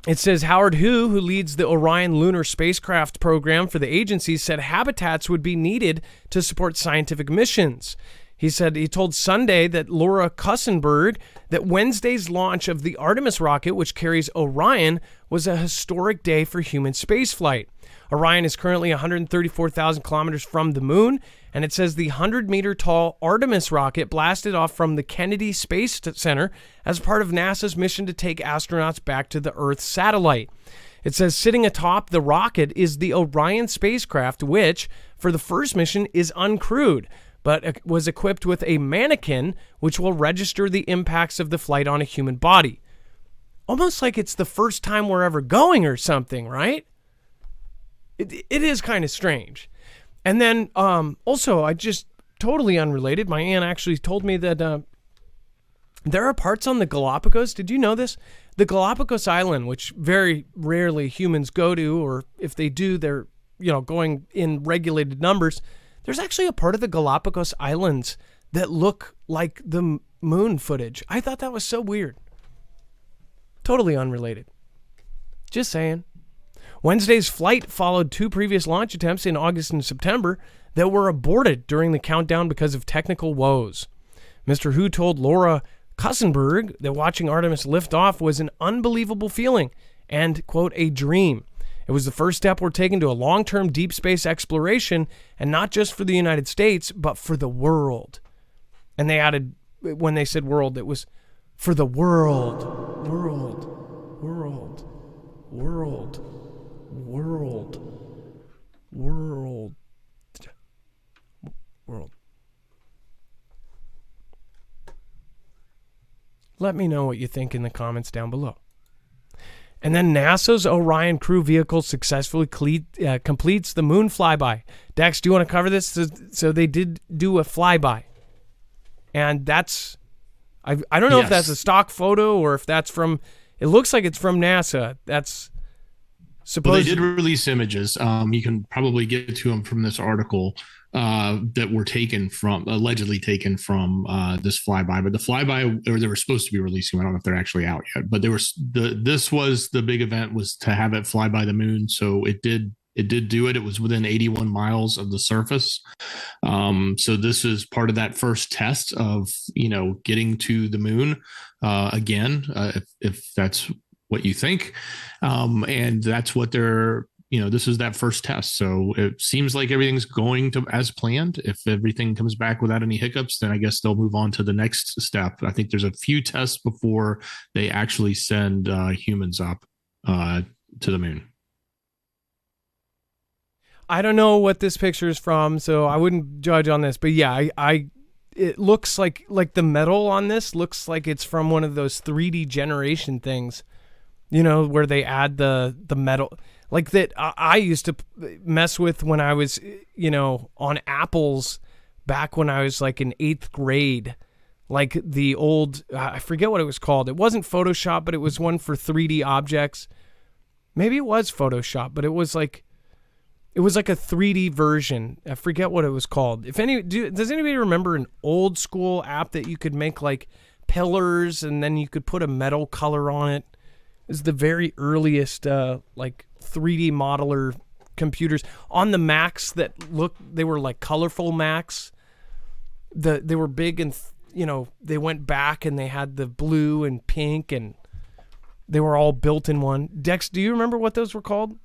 It says Howard Hu, who leads the Orion lunar spacecraft program for the agency, said habitats would be needed to support scientific missions. He told Sunday that Laura Kussenberg that Wednesday's launch of the Artemis rocket, which carries Orion, was a historic day for human spaceflight. Orion is currently 134,000 kilometers from the moon, and it says the 100-meter tall Artemis rocket blasted off from the Kennedy Space Center as part of NASA's mission to take astronauts back to the Earth satellite. It says sitting atop the rocket is the Orion spacecraft, which, for the first mission, is uncrewed, but was equipped with a mannequin which will register the impacts of the flight on a human body. Almost like it's the first time we're ever going or something, right? It is kind of strange. And then also, I just totally unrelated, my aunt actually told me that there are parts on the Galapagos. Did you know this? The Galapagos Island, which very rarely humans go to, or if they do, they're going in regulated numbers. There's actually a part of the Galapagos Islands that look like the moon footage. I thought that was so weird. Totally unrelated. Just saying. Wednesday's flight followed two previous launch attempts in August and September that were aborted during the countdown because of technical woes. Mr. Hu told Laura Kussenberg that watching Artemis lift off was an unbelievable feeling and, quote, a dream. It was the first step we're taking to a long-term deep space exploration, and not just for the United States, but for the world. And they added, when they said world, it was for the world. World. World. World. World. World. World. Let me know what you think in the comments down below. And then NASA's Orion crew vehicle successfully completes the moon flyby. Dex, do you want to cover this? So they did do a flyby. And that's, I don't know if that's a stock photo or if that's from, it looks like it's from NASA. That's supposed. Well, they did release images. You can probably get to them from this article that were allegedly taken from this flyby. But the flyby, or they were supposed to be releasing, I don't know if they're actually out yet, but this was the big event, was to have it fly by the moon. So it did do it. It was within 81 miles of the surface. So this is part of that first test of, getting to the moon again, if that's what you think. And that's what they're, this is that first test. So it seems like everything's going to as planned. If everything comes back without any hiccups, then I guess they'll move on to the next step. I think there's a few tests before they actually send humans up to the moon. I don't know what this picture is from, so I wouldn't judge on this. But yeah, it looks like the metal on this looks like it's from one of those 3D generation things, where they add the metal. Like that I used to mess with when I was, on apples back when I was like in 8th grade. Like the old, I forget what it was called. It wasn't Photoshop, but it was one for 3D objects. Maybe it was Photoshop, but it was like a 3D version. I forget what it was called. Does anybody remember an old school app that you could make like pillars and then you could put a metal color on it? It was the very earliest 3D modeler computers on the Macs they were like colorful Macs. They were big and they went back and they had the blue and pink, and They were all built in one. Dex, do you remember what those were called?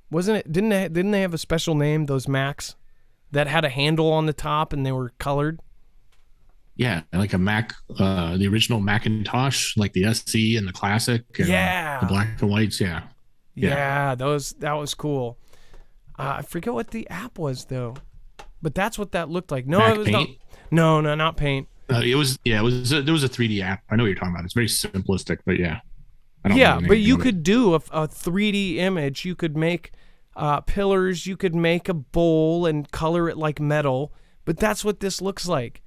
Wasn't it? Didn't they have a special name? Those Macs that had a handle on the top and they were colored. Yeah, like a Mac, the original Macintosh, like the SC and the Classic. And yeah, the black and whites. Yeah. That was cool. I forget what the app was though, but that's what that looked like. No, Mac it was Paint? No, not Paint. There was there was a 3D app. I know what you're talking about. It's very simplistic, but yeah. Yeah, but you could do a 3D image. You could make pillars. You could make a bowl and color it like metal. But that's what this looks like.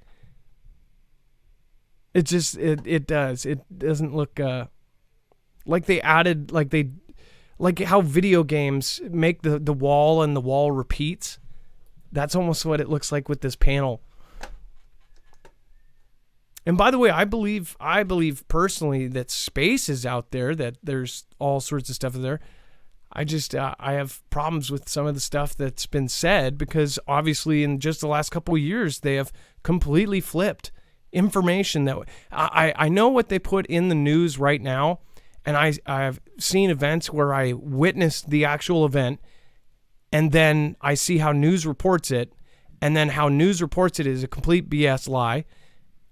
It just it does. It doesn't look like they added like how video games make the wall and the wall repeats. That's almost what it looks like with this panel. And by the way, I believe personally that space is out there, that there's all sorts of stuff there. I just I have problems with some of the stuff that's been said because obviously in just the last couple of years they have completely flipped information that I know what they put in the news right now, and I've seen events where I witnessed the actual event, and then I see how news reports it, and then how news reports it is a complete BS lie.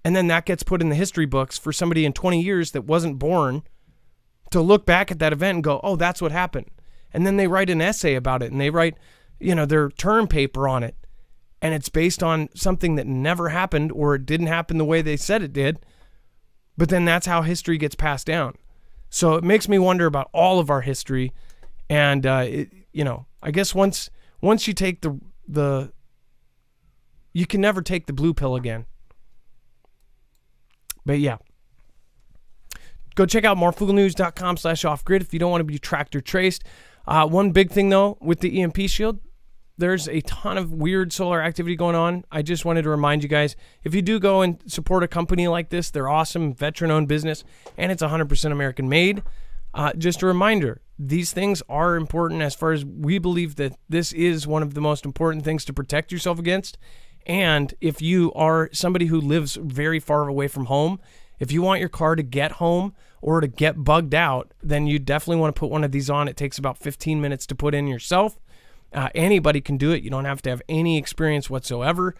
And then that gets put in the history books for somebody in 20 years that wasn't born to look back at that event and go, oh, that's what happened. And then they write an essay about it and they write, their term paper on it. And it's based on something that never happened or it didn't happen the way they said it did. But then that's how history gets passed down. So it makes me wonder about all of our history. And, I guess once you take you can never take the blue pill again. But yeah, go check out marfooglenews.com/offgrid if you don't want to be tracked or traced. One big thing though, with the EMP shield, there's a ton of weird solar activity going on. I just wanted to remind you guys, if you do go and support a company like this, they're awesome, veteran-owned business, and it's 100% American-made. Just a reminder, these things are important as far as we believe that this is one of the most important things to protect yourself against. And if you are somebody who lives very far away from home, if you want your car to get home or to get bugged out, then you definitely want to put one of these on. It takes about 15 minutes to put in yourself. Anybody can do it. You don't have to have any experience whatsoever.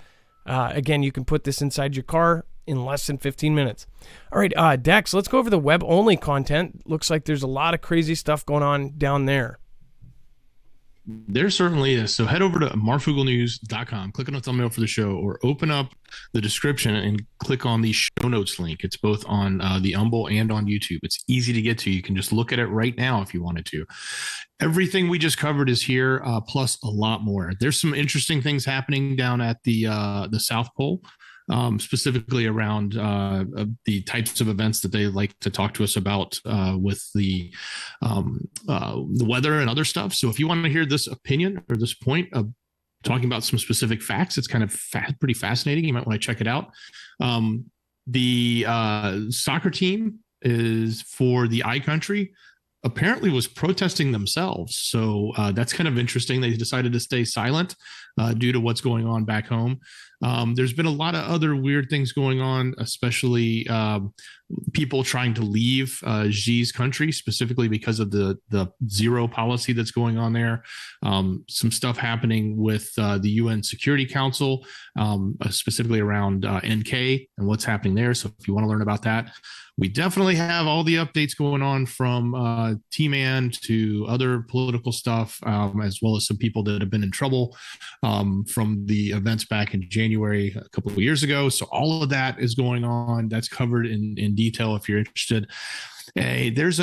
Again, you can put this inside your car in less than 15 minutes. All right, Dex, let's go over the web-only content. Looks like there's a lot of crazy stuff going on down there. There certainly is. So head over to marfooglenews.com, click on the thumbnail for the show, or open up the description and click on the show notes link. It's both on the Humble and on YouTube. It's easy to get to. You can just look at it right now if you wanted to. Everything we just covered is here, plus a lot more. There's some interesting things happening down at the South Pole. Specifically around the types of events that they like to talk to us about with the weather and other stuff. So if you want to hear this opinion or this point of talking about some specific facts, it's kind of pretty fascinating. You might want to check it out. The soccer team is for the iCountry. Apparently was protesting themselves. So that's kind of interesting. They decided to stay silent due to what's going on back home. There's been a lot of other weird things going on, especially people trying to leave Xi's country, specifically because of the zero policy that's going on there. Some stuff happening with the UN Security Council, specifically around NK and what's happening there. So if you want to learn about that, we definitely have all the updates going on from T-Man to other political stuff, as well as some people that have been in trouble from the events back in January a couple of years ago. So all of that is going on. That's covered in detail if you're interested. There's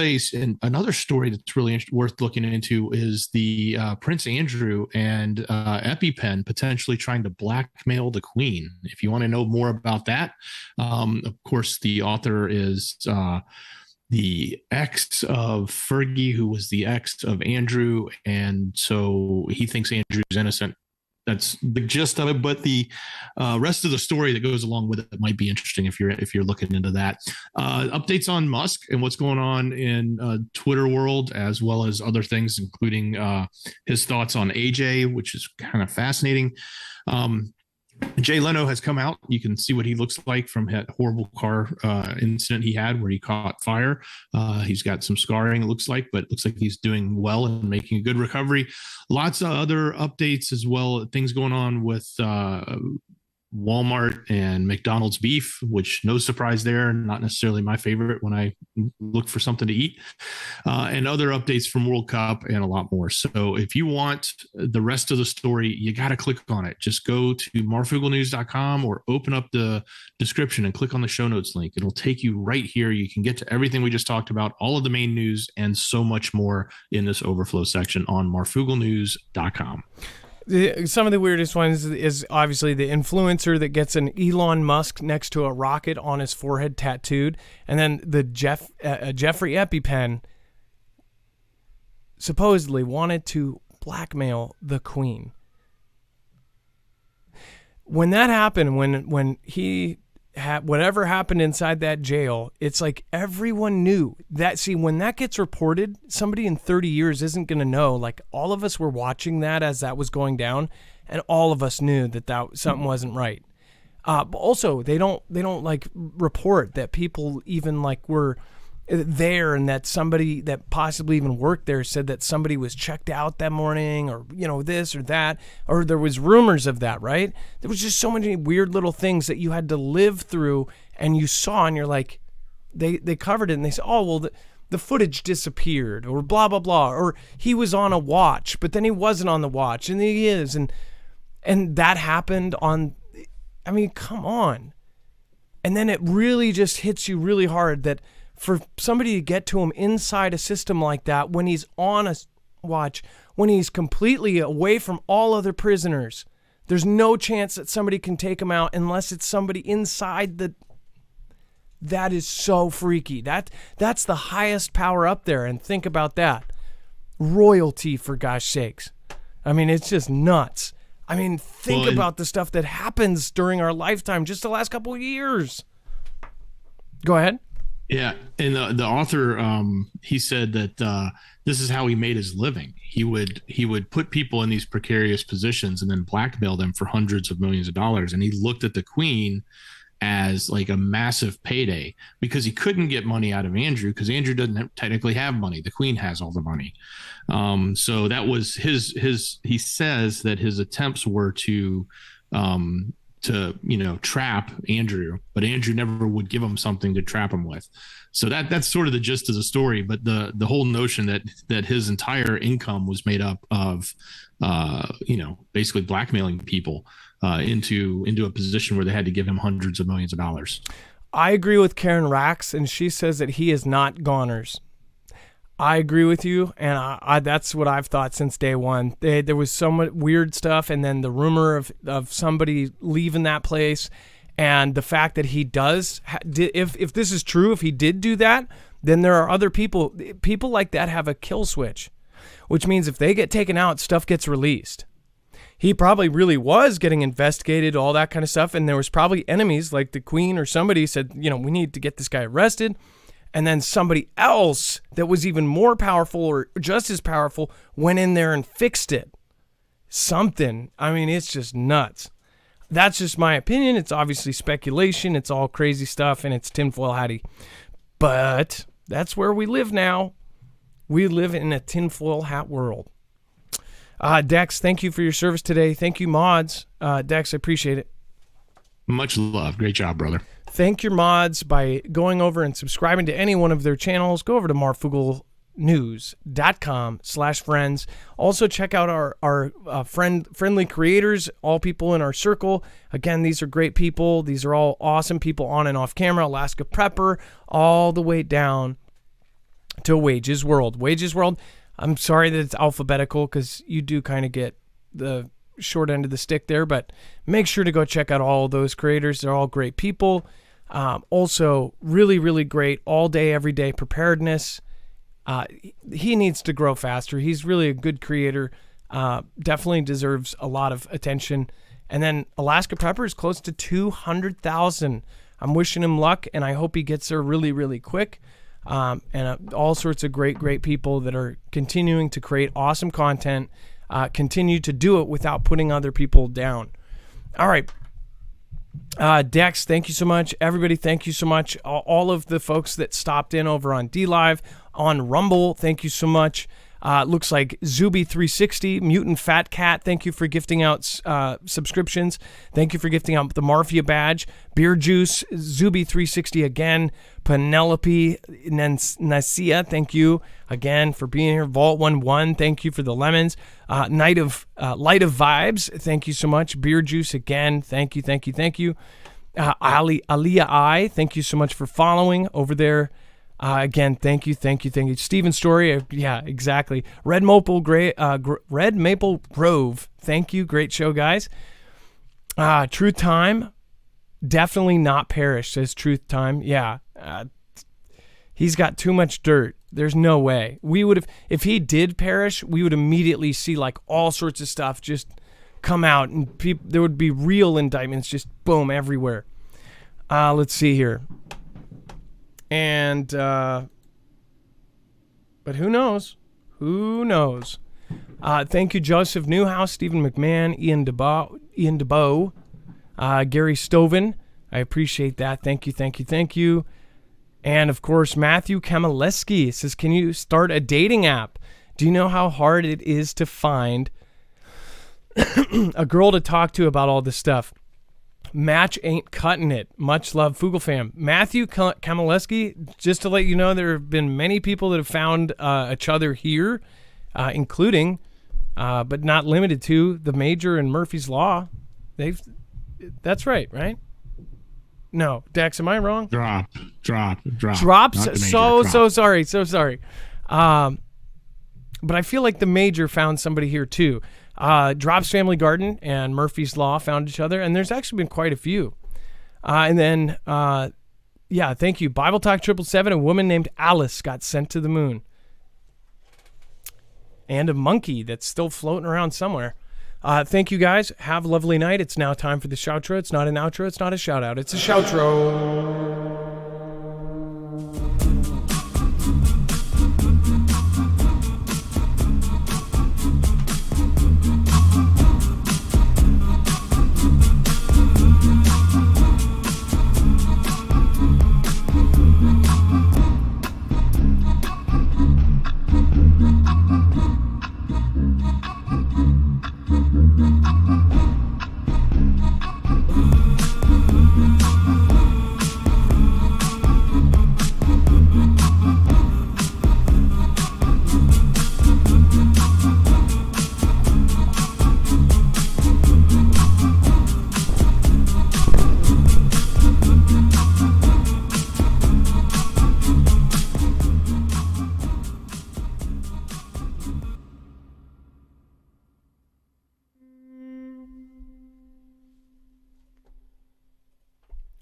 another story that's really worth looking into is the Prince Andrew and EpiPen potentially trying to blackmail the Queen. If you want to know more about that, of course, the author is the ex of Fergie, who was the ex of Andrew, and so he thinks Andrew's innocent. That's the gist of it, but the rest of the story that goes along with it might be interesting if you're looking into that. Updates on Musk and what's going on in Twitter world, as well as other things, including his thoughts on AJ, which is kind of fascinating. Jay Leno has come out. You can see what he looks like from that horrible car incident he had where he caught fire. He's got some scarring, it looks like, but it looks like he's doing well and making a good recovery. Lots of other updates as well, things going on with Walmart and McDonald's beef, which no surprise there, not necessarily my favorite when I look for something to eat, and other updates from World Cup and a lot more. So if you want the rest of the story, you got to click on it. Just go to marfooglenews.com or open up the description and click on the show notes link. It'll take you right here. You can get to everything we just talked about, all of the main news, and so much more in this overflow section on marfooglenews.com. Some of the weirdest ones is obviously the influencer that gets an Elon Musk next to a rocket on his forehead tattooed, and then the Jeffrey EpiPen supposedly wanted to blackmail the Queen. When that happened, when he had whatever happened inside that jail, it's like everyone knew that. See, when that gets reported, somebody in 30 years isn't going to know. Like, all of us were watching that as that was going down, and all of us knew that something wasn't right. But also, they don't like report that people even like were there, and that somebody that possibly even worked there said that somebody was checked out that morning, or this or that, or there was rumors of that, right? There was just so many weird little things that you had to live through, and you saw, and you're like, they covered it, and they said, oh well, the footage disappeared, or blah blah blah, or he was on a watch but then he wasn't on the watch and he is, and that happened on. I mean, come on. And then it really just hits you really hard that for somebody to get to him inside a system like that, when he's on a watch, when he's completely away from all other prisoners, there's no chance that somebody can take him out unless it's somebody inside the. That is so freaky. That's the highest power up there. And think about that. Royalty, for gosh sakes. I mean, it's just nuts. I mean, think about the stuff that happens during our lifetime, just the last couple of years. Go ahead. Yeah, and the author, he said that this is how he made his living. He would put people in these precarious positions and then blackmail them for hundreds of millions of dollars. And he looked at the Queen as like a massive payday because he couldn't get money out of Andrew because Andrew doesn't technically have money. The Queen has all the money. So that was his. He says that his attempts were to trap Andrew, but Andrew never would give him something to trap him with. So that's sort of the gist of the story. But the whole notion that his entire income was made up of, basically blackmailing people into a position where they had to give him hundreds of millions of dollars. I agree with Karen Rax, and she says that he is not goners. I agree with you, and I that's what I've thought since day one. There was so much weird stuff, and then the rumor of somebody leaving that place, and the fact that he does, if this is true, if he did do that, then there are other people like that have a kill switch, which means if they get taken out, stuff gets released. He probably really was getting investigated, all that kind of stuff, and there was probably enemies like the Queen or somebody said, we need to get this guy arrested. And then somebody else that was even more powerful or just as powerful went in there and fixed it. Something. I mean, it's just nuts. That's just my opinion. It's obviously speculation. It's all crazy stuff, and it's tinfoil hatty. But that's where we live now. We live in a tinfoil hat world. Dex, thank you for your service today. Thank you, mods. Dex, I appreciate it. Much love. Great job, brother. Thank your mods by going over and subscribing to any one of their channels. Go over to marfooglenews.com/friends. Also, check out our friendly creators, all people in our circle. Again, these are great people. These are all awesome people on and off camera. Alaska Prepper, all the way down to Wages World. Wages World, I'm sorry that it's alphabetical because you do kind of get the short end of the stick there, but make sure to go check out all those creators. They're all great people. Also, really, really great all day, every day preparedness. He needs to grow faster. He's really a good creator. Definitely deserves a lot of attention. And then Alaska Prepper is close to 200,000. I'm wishing him luck, and I hope he gets there really, really quick. And all sorts of great people that are continuing to create awesome content, continue to do it without putting other people down. All right. Dex, thank you so much. Everybody, thank you so much. All of the folks that stopped in over on DLive, on Rumble, thank you so much. Looks like Zuby360, Mutant Fat Cat, thank you for gifting out subscriptions. Thank you for gifting out the Marfia badge. Beer Juice, Zuby360 again. Penelope Nasia, thank you again for being here. Vault11, thank you for the lemons. Light of Vibes, thank you so much. Beer Juice again, thank you. Aliyah I, thank you so much for following over there. Again, thank you. Steven Story, yeah, exactly. Red Maple Grove, thank you. Great show, guys. Truth Time, definitely not Parrish, says Truth Time. Yeah, he's got too much dirt. There's no way. We would have, if he did perish, we would immediately see like all sorts of stuff just come out, and there would be real indictments just boom everywhere. Let's see here. And, but who knows? Thank you, Joseph Newhouse, Stephen McMahon, Ian DeBow, Gary Stoven. I appreciate that. Thank you. And, of course, Matthew Kamaleski says, can you start a dating app? Do you know how hard it is to find a girl to talk to about all this stuff? Match ain't cutting it. Much love, Foogle fam. Matthew Kamaleski, just to let you know, there have been many people that have found each other here, including, but not limited to, the Major and Murphy's Law. That's right? No, Dex, am I wrong? Drops. So sorry. But I feel like the Major found somebody here too. Drops Family Garden and Murphy's Law found each other, and there's actually been quite a few. And then, thank you. Bible Talk 777, a woman named Alice got sent to the moon. And a monkey that's still floating around somewhere. Thank you, guys. Have a lovely night. It's now time for the shoutro. It's not an outro. It's not a shout-out. It's a shoutro.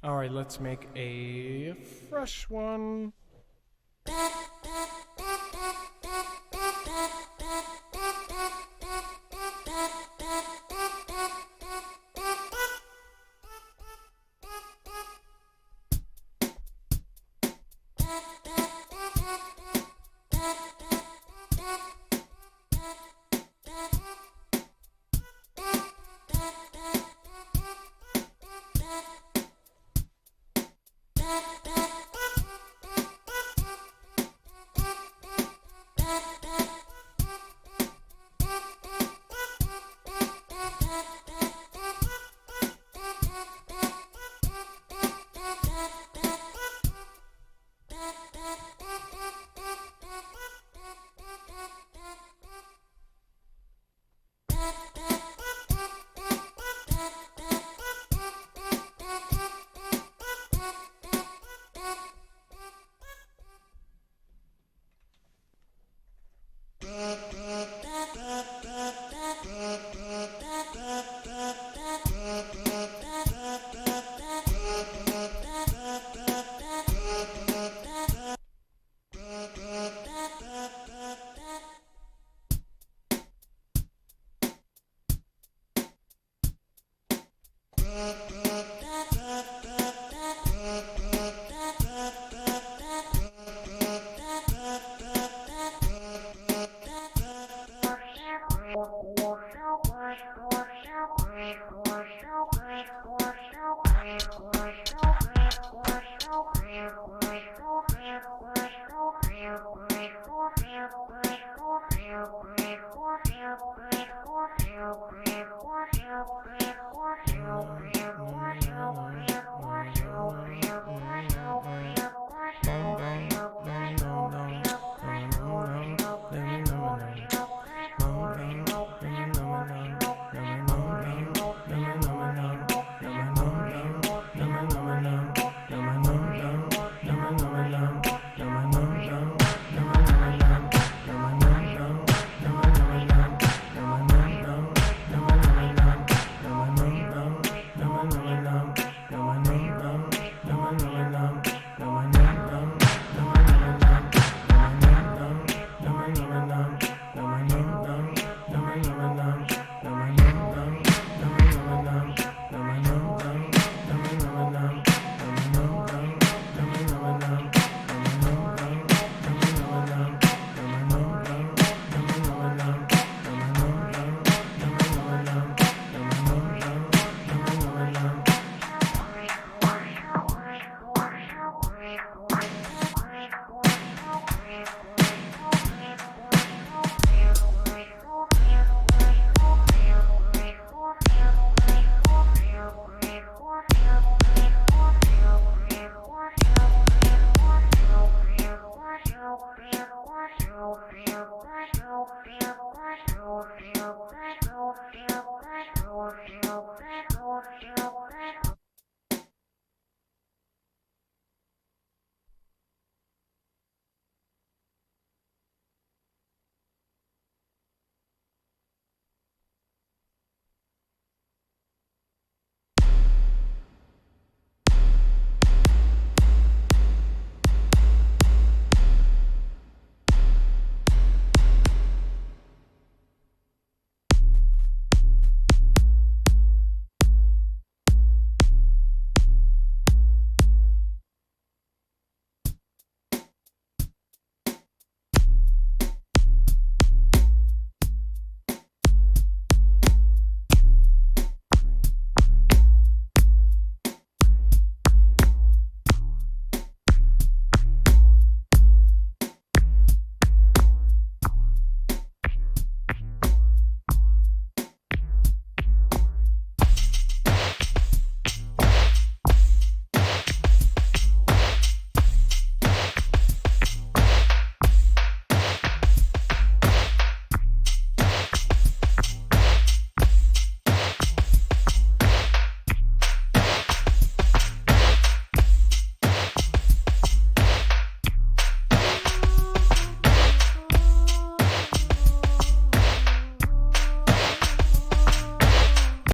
All right, let's make a fresh one. Marfoogle.